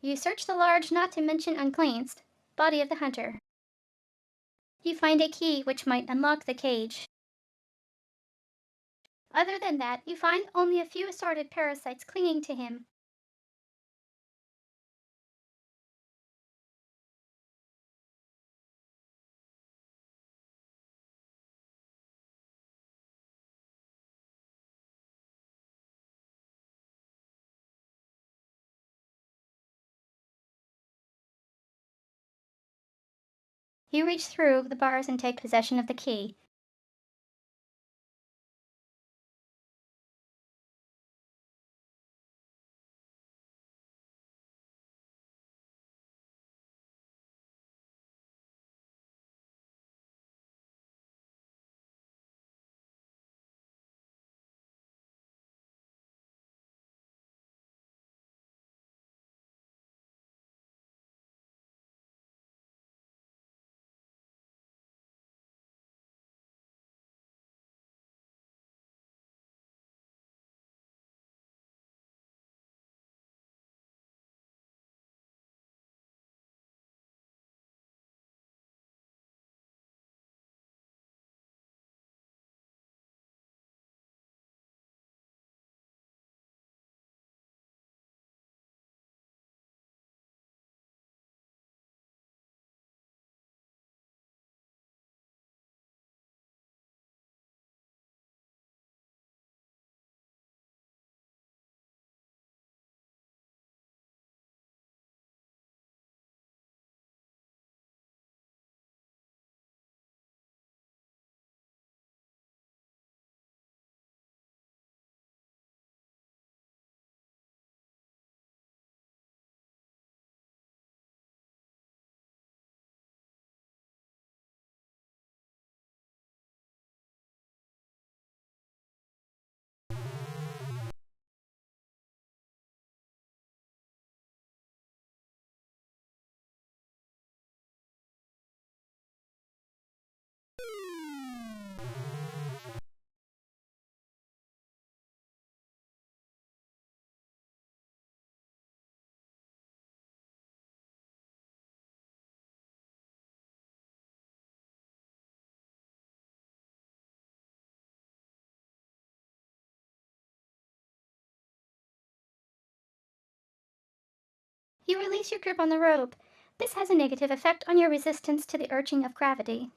You search the large, not to mention uncleansed, body of the hunter. You find a key which might unlock the cage. Other than that, you find only a few assorted parasites clinging to him. You reach through the bars and take possession of the key. You release your grip on the rope. This has a negative effect on your resistance to the urging of gravity.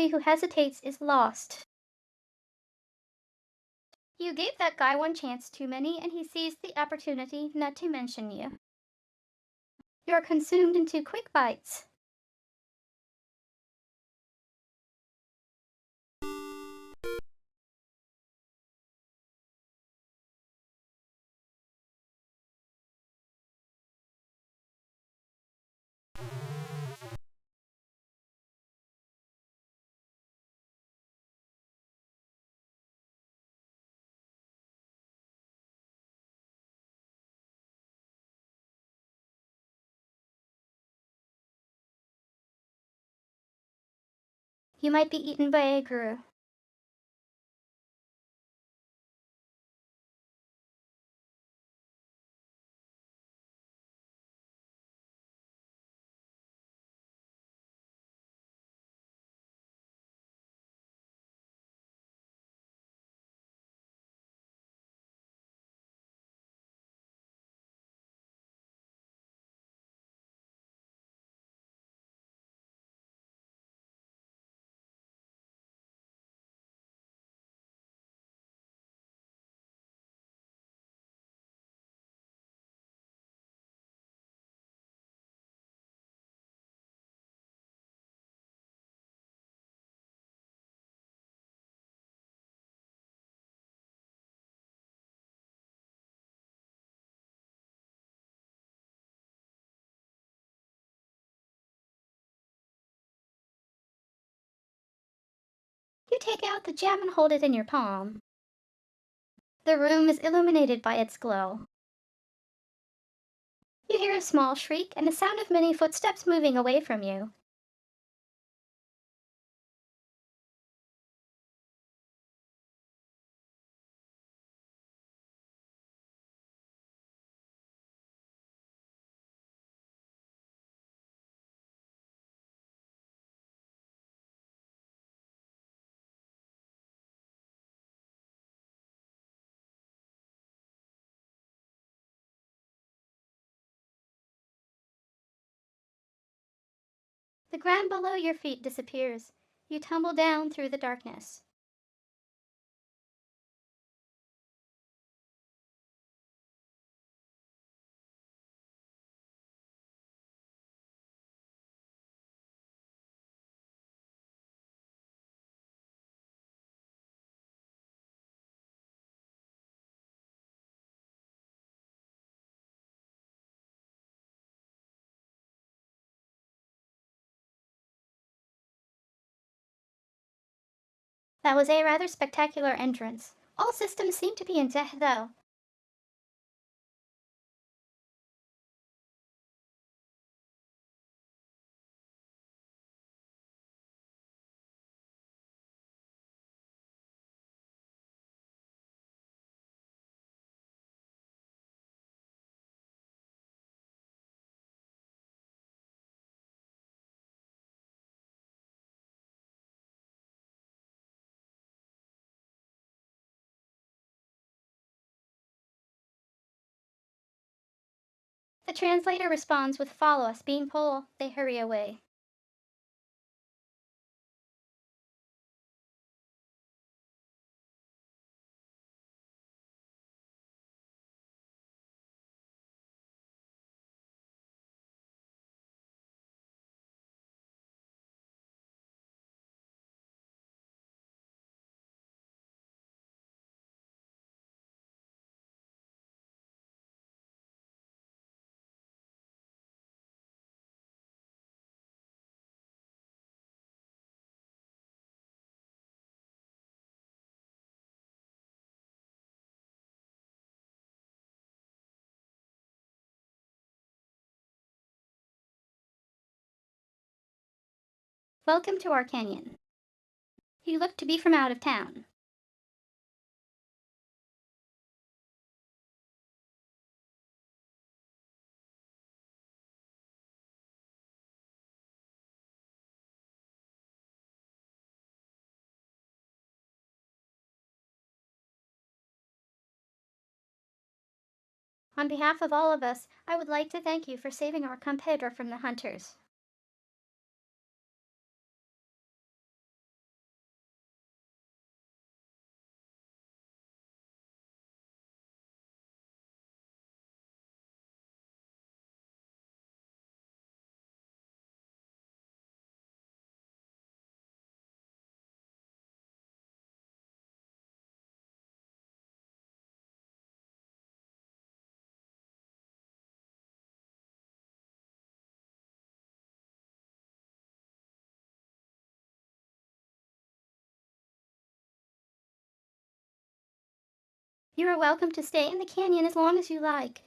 He who hesitates is lost. You gave that guy one chance too many, and he seized the opportunity not to mention you. You're consumed into quick bites. You might be eaten by a guru. You take out the gem and hold it in your palm. The room is illuminated by its glow. You hear a small shriek and the sound of many footsteps moving away from you. The ground below your feet disappears. You tumble down through the darkness. That was a rather spectacular entrance. All systems seem to be intact, though. The translator responds with follow us, beanpole. They hurry away. Welcome to our canyon. You look to be from out of town. On behalf of all of us, I would like to thank you for saving our competitor from the hunters. You are welcome to stay in the canyon as long as you like.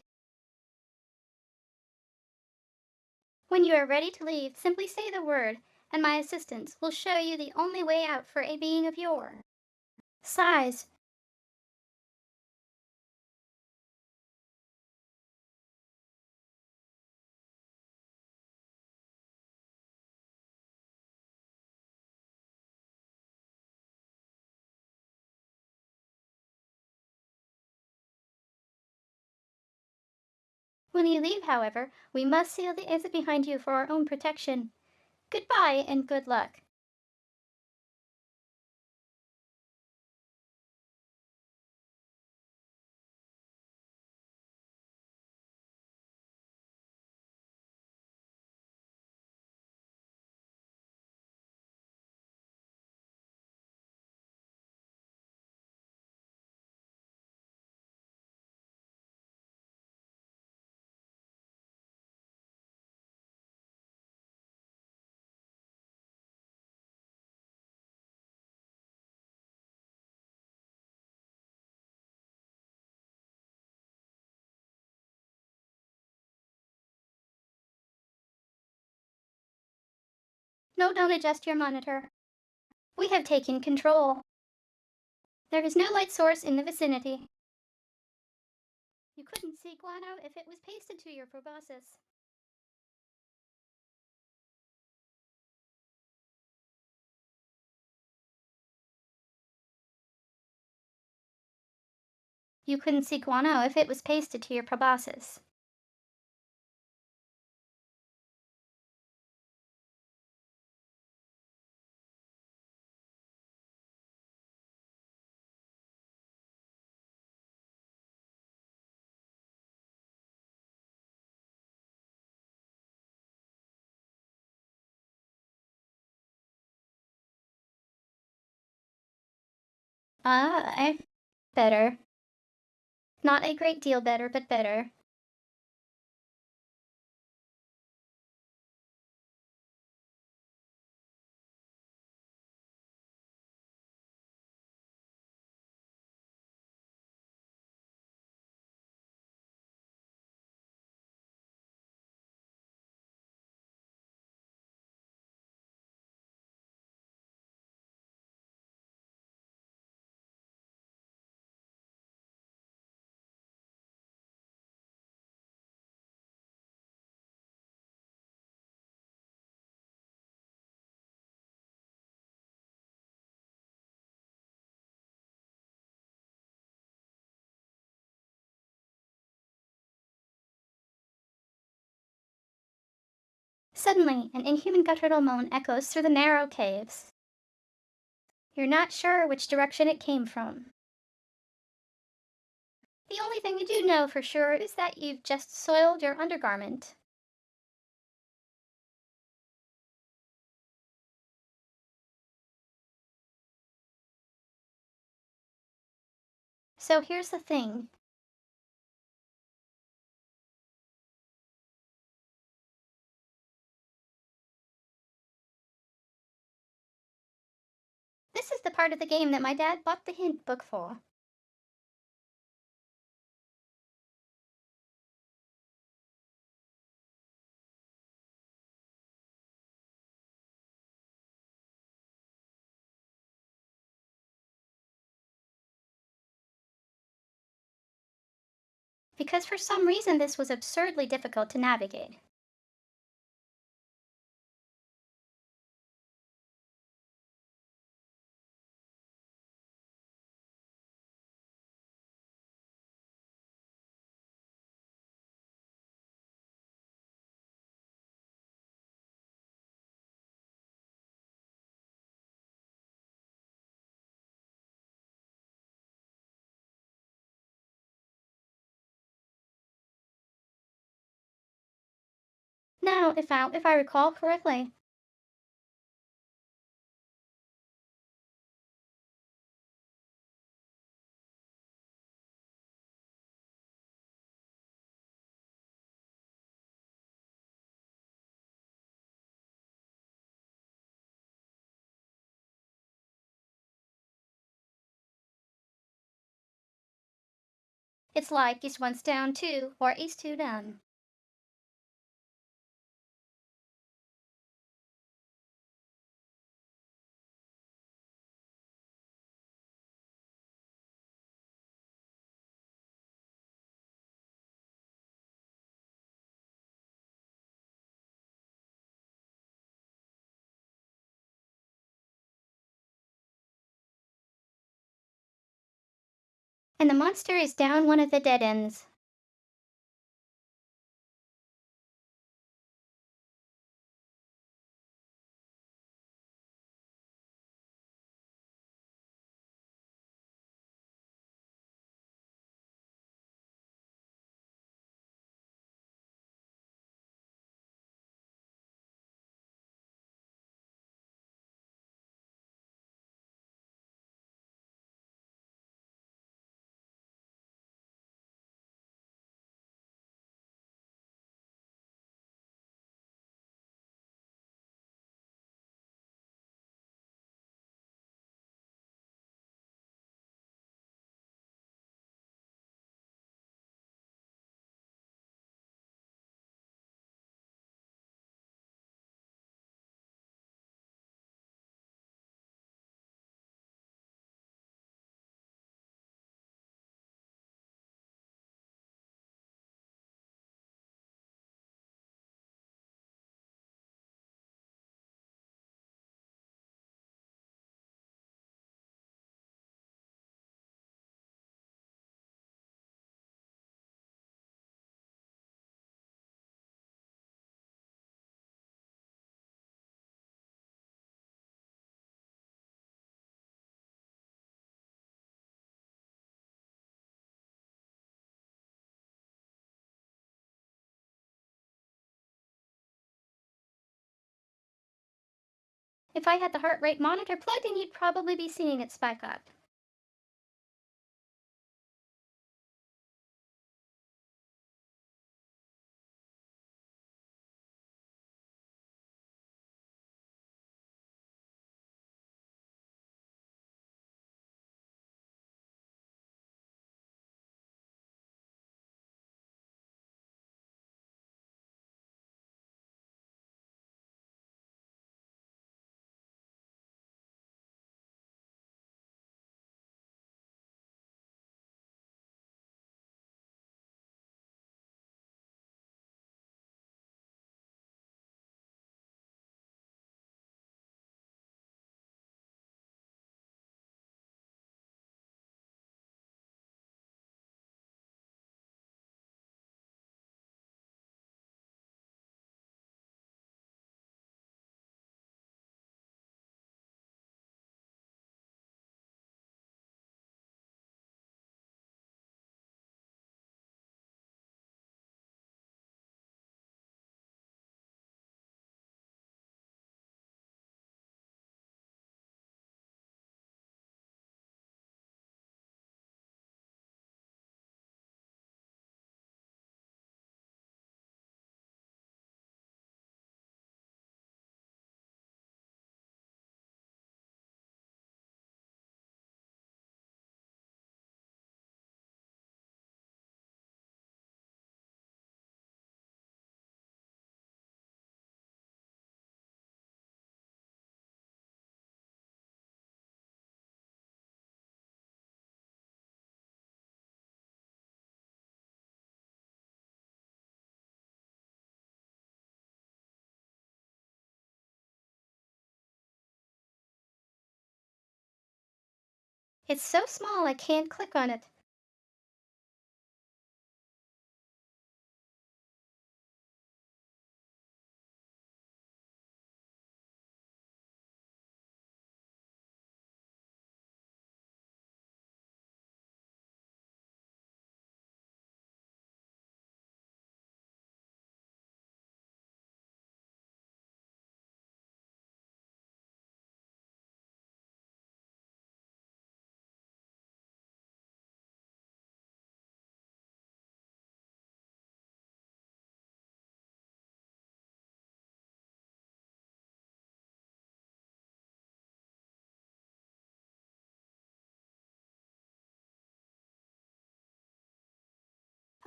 When you are ready to leave, simply say the word, and my assistants will show you the only way out for a being of your size. When you leave, however, we must seal the exit behind you for our own protection. Goodbye and good luck. No, don't adjust your monitor. We have taken control. There is no light source in the vicinity. You couldn't see guano if it was pasted to your proboscis. You couldn't see guano if it was pasted to your proboscis. Ah, better. Not a great deal better, but better. Suddenly, an inhuman guttural moan echoes through the narrow caves. You're not sure which direction it came from. The only thing you do know for sure is that you've just soiled your undergarment. So here's the thing. This is the part of the game that my dad bought the hint book for. Because for some reason this was absurdly difficult to navigate. Now, if I recall correctly, It's like each one's down two, or each two down. And the monster is down one of the dead ends. If I had the heart rate monitor plugged in, you'd probably be seeing it spike up. It's so small I can't click on it.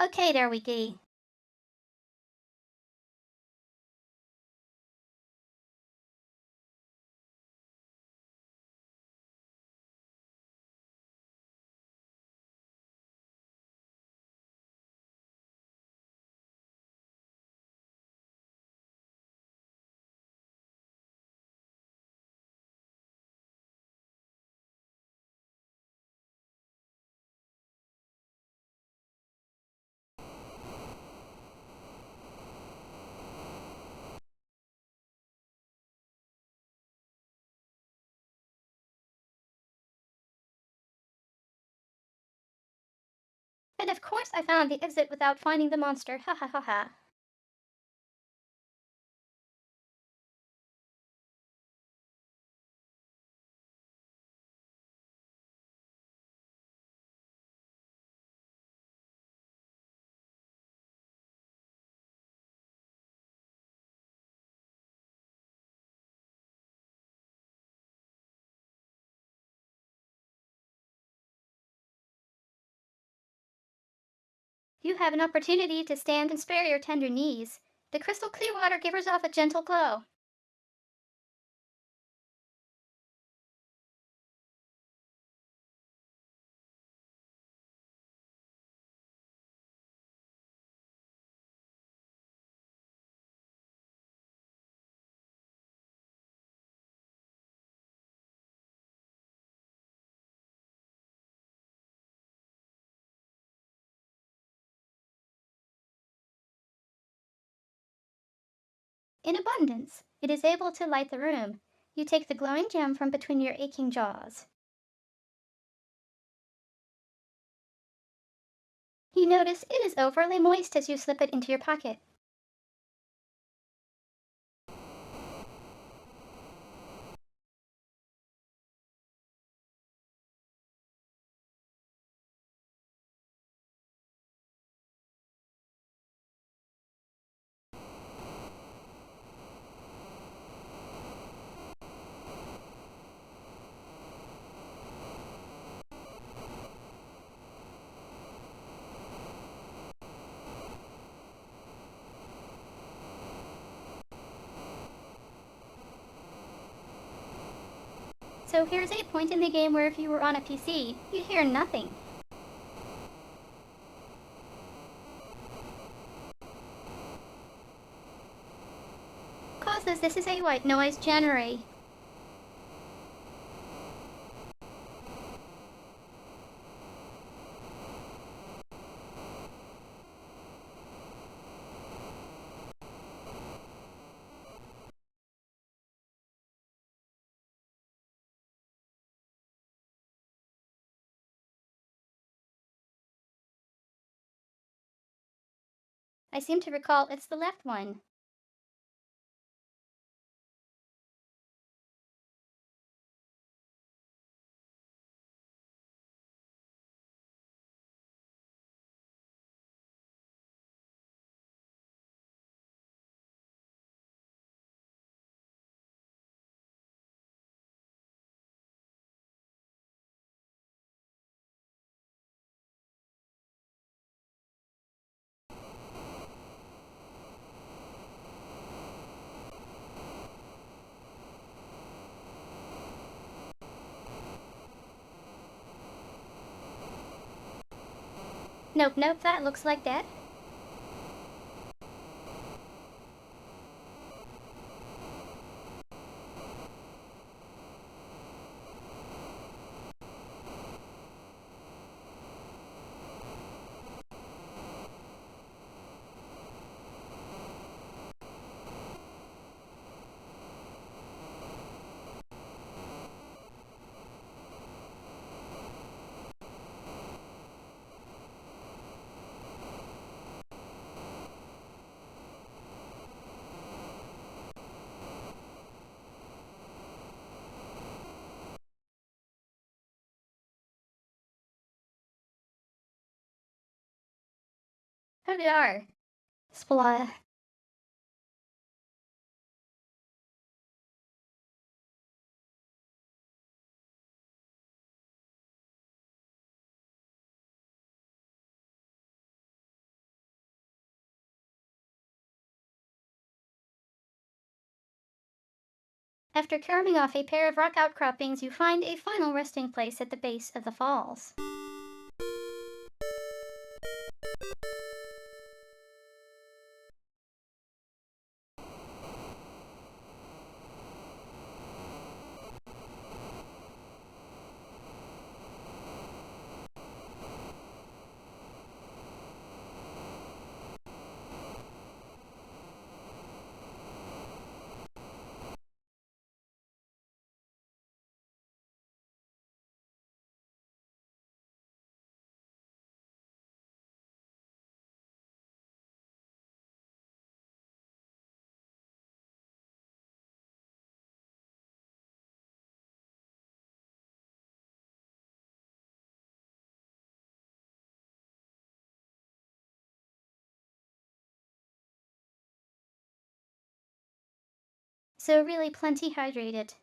Okay, there we go. And of course I found the exit without finding the monster. Ha ha ha ha. You have an opportunity to stand and spare your tender knees. The crystal clear water gives off a gentle glow. In abundance, it is able to light the room. You take the glowing gem from between your aching jaws. You notice it is overly moist as you slip it into your pocket. So here's a point in the game where if you were on a PC, you'd hear nothing. Causes this is a white noise generator. I seem to recall it's the left one. Nope, nope, that looks like that. Hurrar. Splah. After carving off a pair of rock outcroppings, you find a final resting place at the base of the falls. So really plenty hydrated.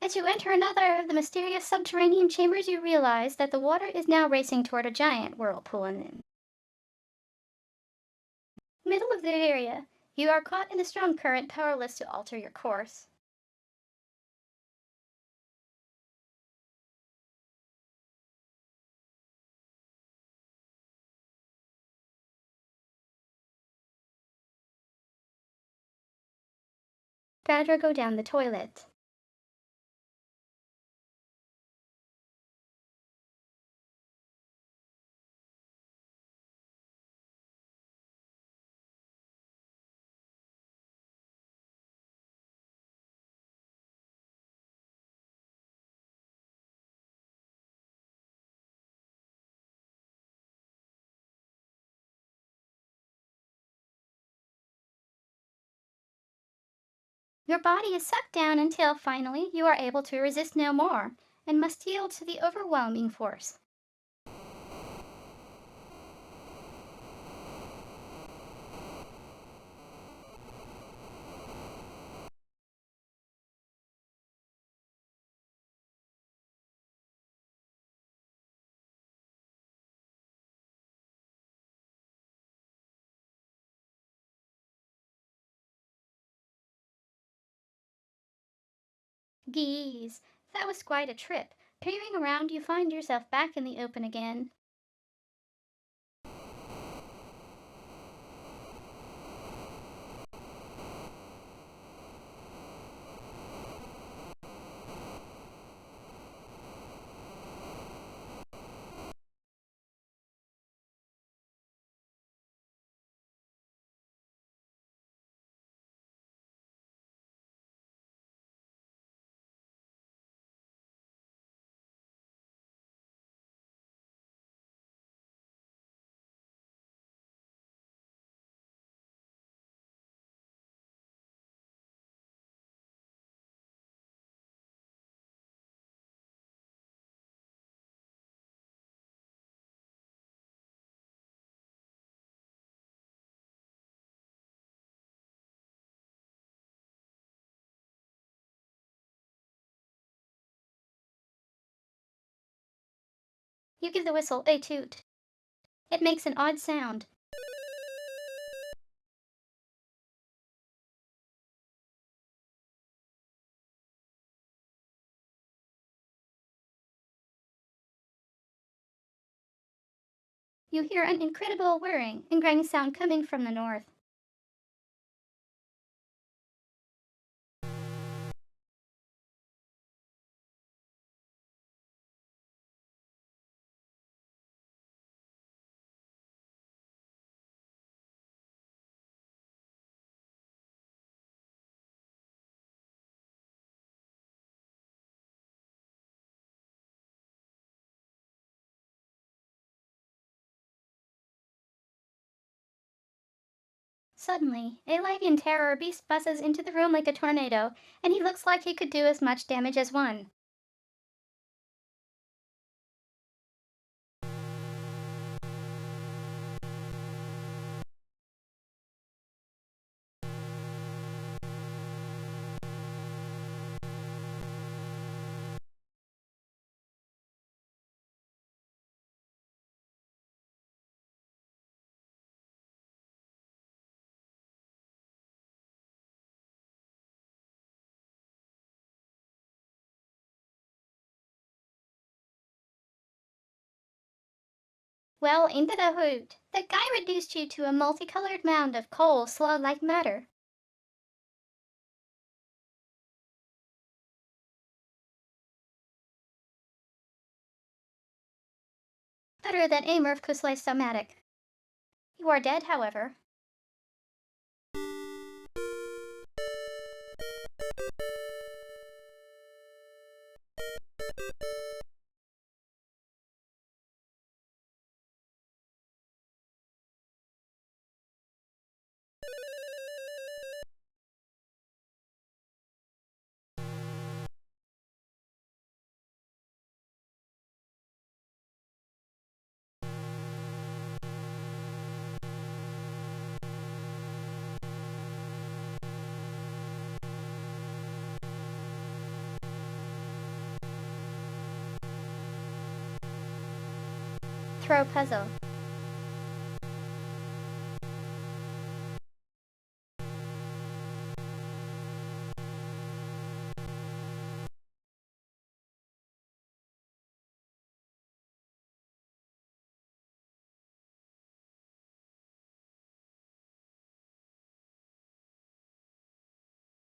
As you enter another of the mysterious subterranean chambers, you realize that the water is now racing toward a giant whirlpool in the middle of the area. You are caught in the strong current, powerless to alter your course. Better go down the toilet. Your body is sucked down until finally you are able to resist no more and must yield to the overwhelming force. Geez, that was quite a trip. Peering around, you find yourself back in the open again. You give the whistle a toot. It makes an odd sound. You hear an incredible whirring and grinding sound coming from the north. Suddenly, a Levian terror beast buzzes into the room like a tornado, and he looks like he could do as much damage as one. Well, into the hoot. The guy reduced you to a multicolored mound of coal slaw-like matter. Better than a Murph-Kuslay-Stomatic. You are dead, however. Throw puzzle.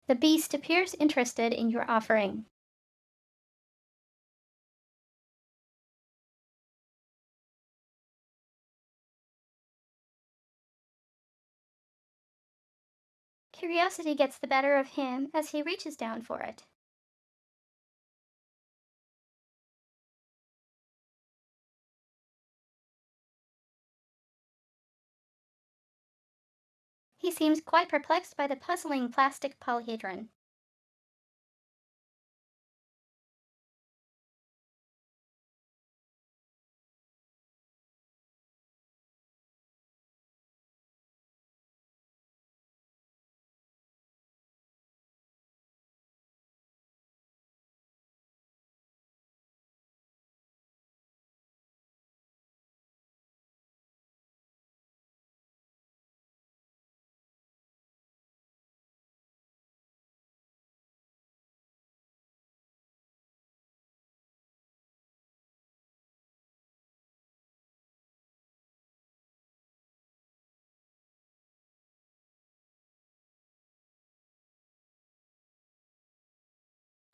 The beast appears interested in your offering. Curiosity gets the better of him as he reaches down for it. He seems quite perplexed by the puzzling plastic polyhedron.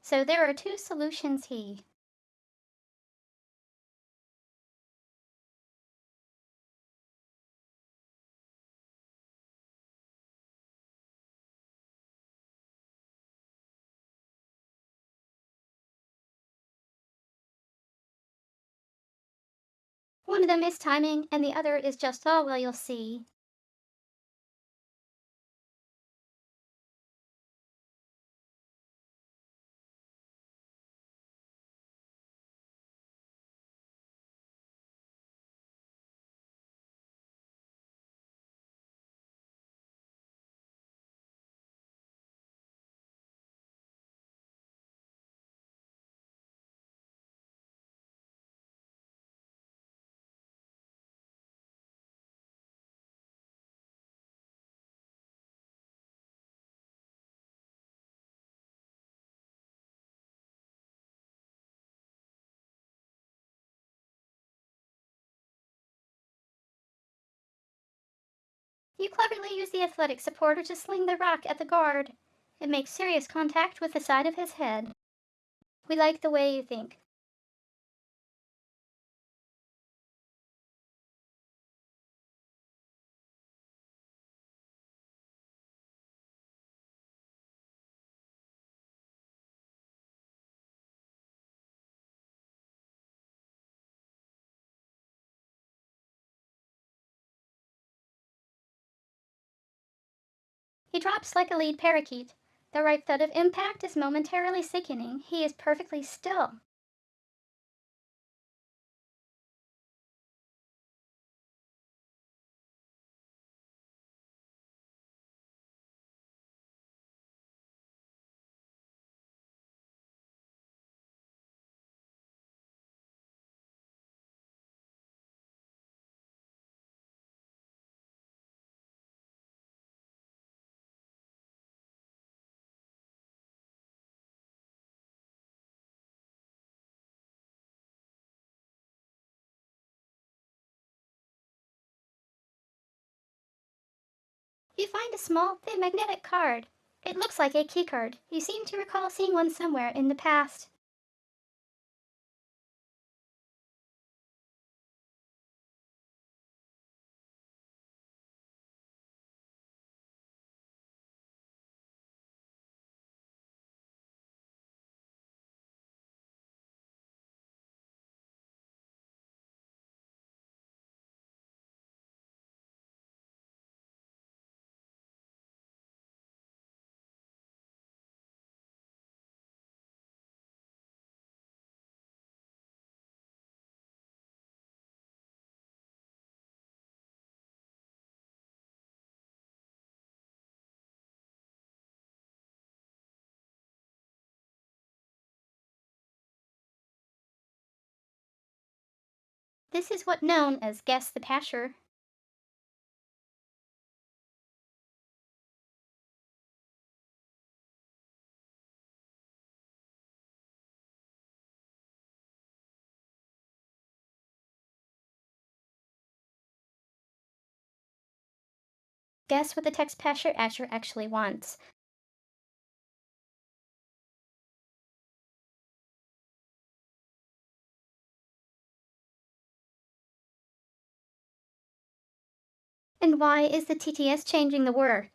So there are two solutions, he. One of them is timing, and the other is just, oh, well, you'll see. You cleverly use the athletic supporter to sling the rock at the guard. It makes serious contact with the side of his head. We like the way you think. He drops like a lead parakeet. The right thud of impact is momentarily sickening. He is perfectly still. You find a small, thin magnetic card. It looks like a keycard. You seem to recall seeing one somewhere in the past. This is what known as Guess the Pasher. Guess what the text Pasher Asher actually wants. And why is the TTS changing the word?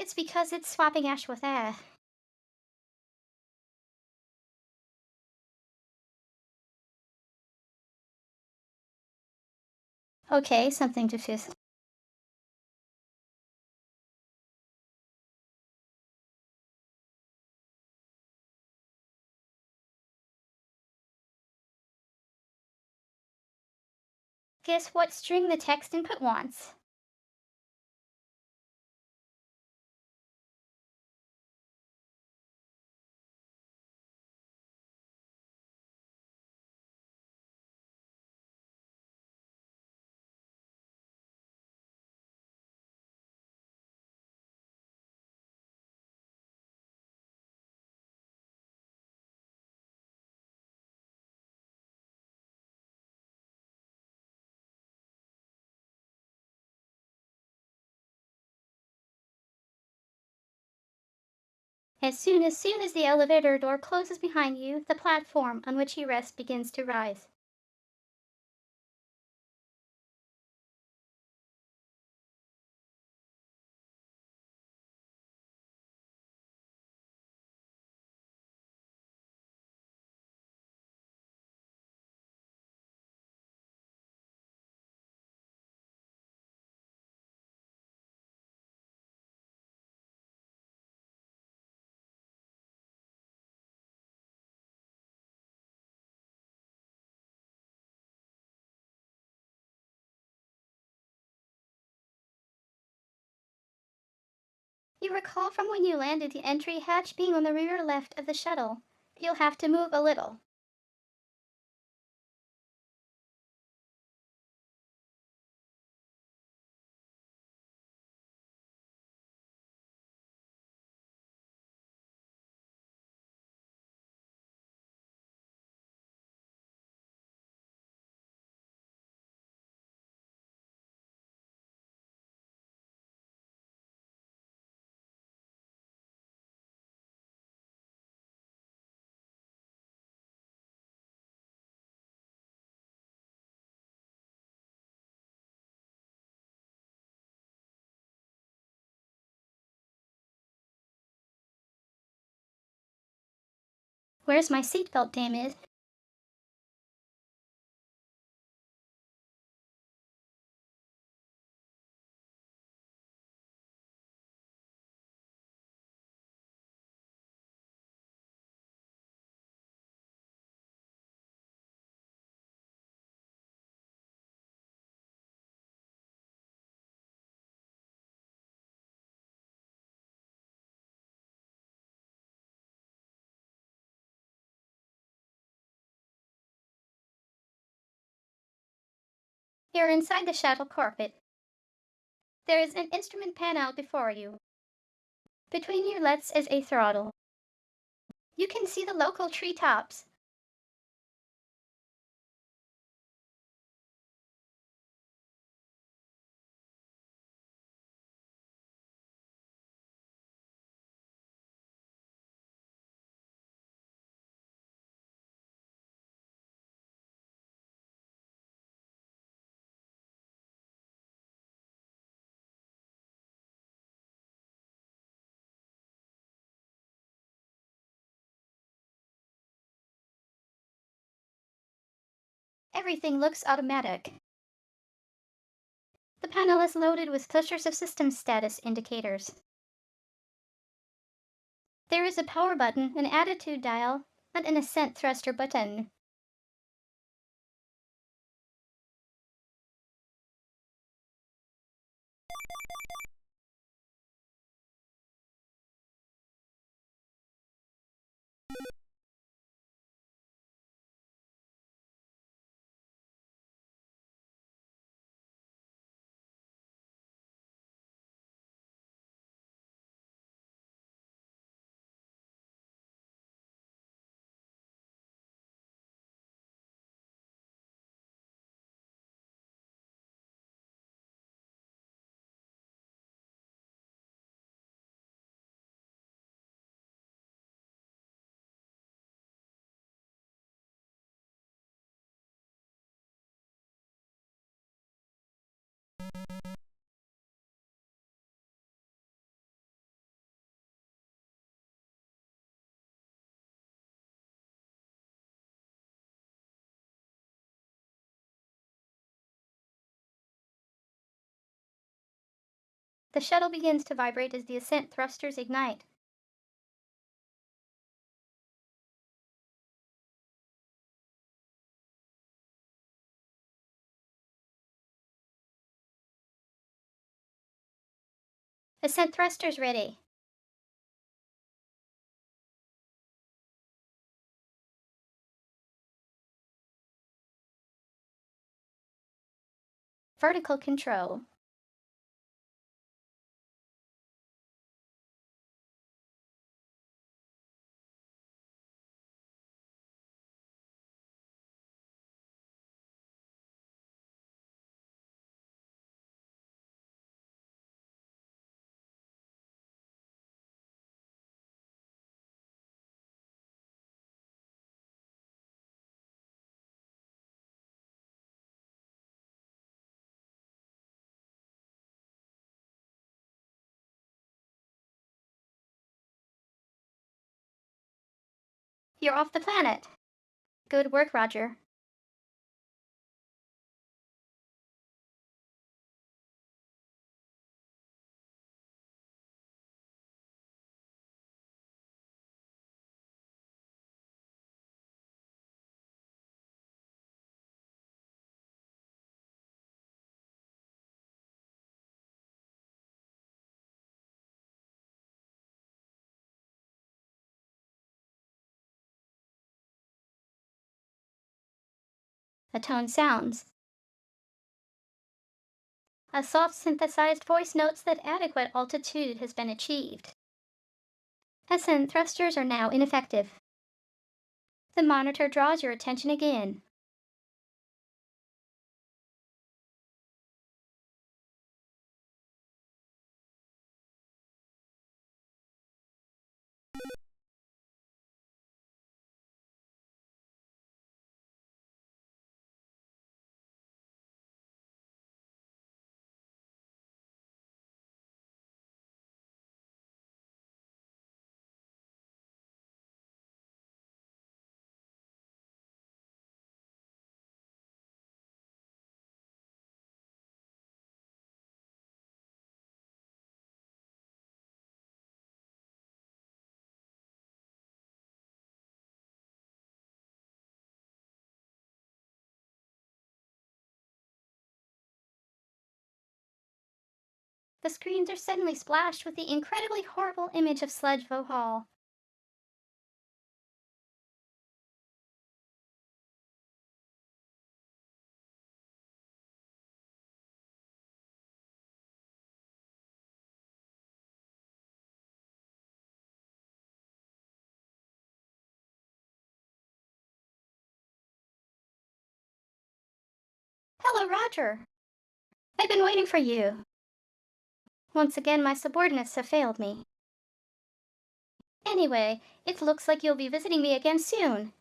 It's because it's swapping ash with air. Okay, something to fist. Guess what string the text input wants. As soon as the elevator door closes behind you, the platform on which you rest begins to rise. You recall from when you landed the entry hatch being on the rear left of the shuttle. You'll have to move a little. Where's my seatbelt, damn it? You're inside the shuttle cockpit. There is an instrument panel before you. Between your legs is a throttle. You can see the local treetops. Everything looks automatic. The panel is loaded with clusters of system status indicators. There is a power button, an attitude dial, and an ascent thruster button. The shuttle begins to vibrate as the ascent thrusters ignite. Ascent thrusters ready. Vertical control. You're off the planet. Good work, Roger. A tone sounds. A soft synthesized voice notes that adequate altitude has been achieved. Ascent thrusters are now ineffective. The monitor draws your attention again. The screens are suddenly splashed with the incredibly horrible image of Sludge Vohal. Hello, Roger. I've been waiting for you. Once again, my subordinates have failed me. Anyway, it looks like you'll be visiting me again soon.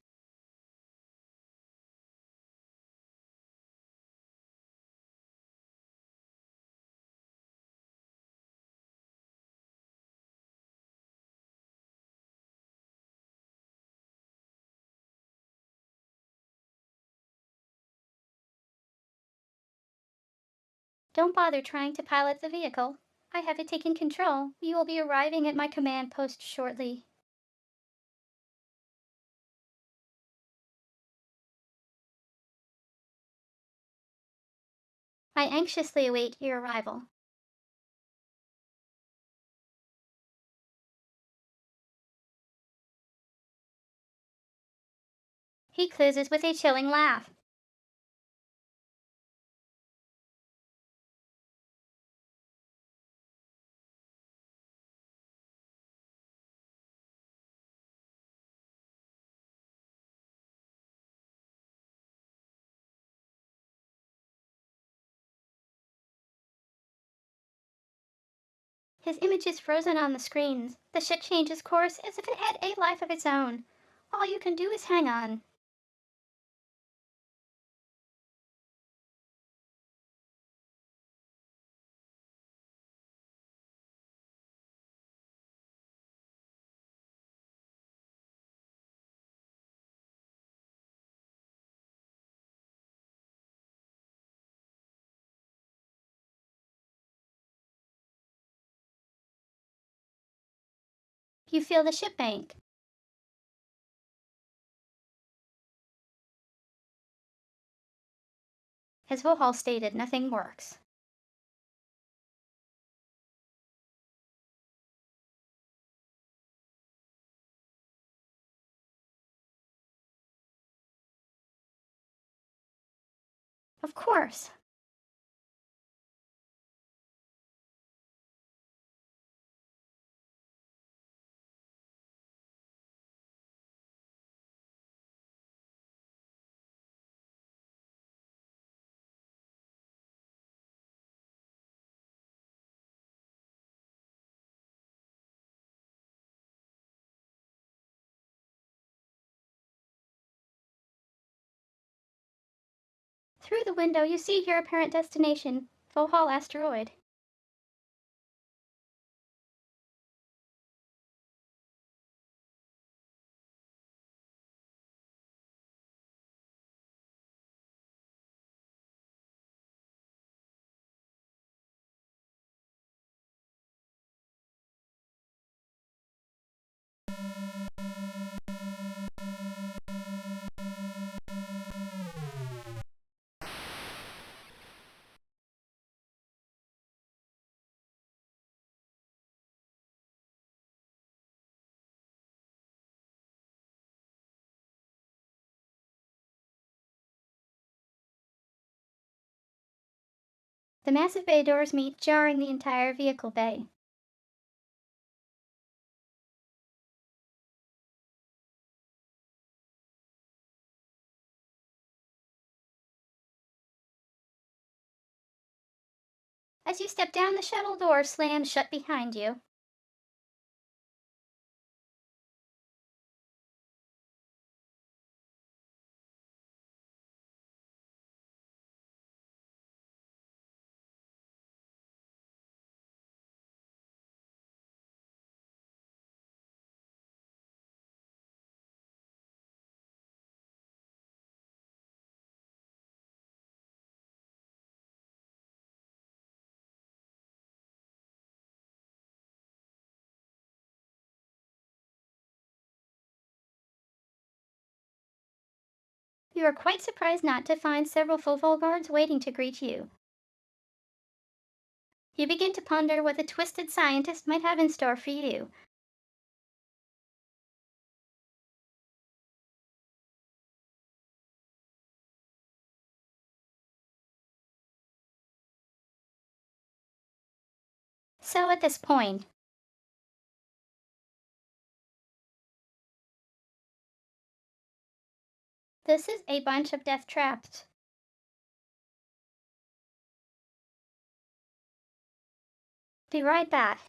Don't bother trying to pilot the vehicle. I have it taken control. You will be arriving at my command post shortly. I anxiously await your arrival. He closes with a chilling laugh. His image is frozen on the screens. The ship changes course as if it had a life of its own. All you can do is hang on. You feel the ship bank. As Vohal stated, nothing works. Of course. Through the window, you see your apparent destination, Vohal asteroid. The massive bay doors meet, jarring the entire vehicle bay. As you step down, the shuttle door slams shut behind you. You are quite surprised not to find several Fofol guards waiting to greet you. you begin to ponder what the twisted scientist might have in store for you. So at this point, this is a bunch of death traps. Be right back.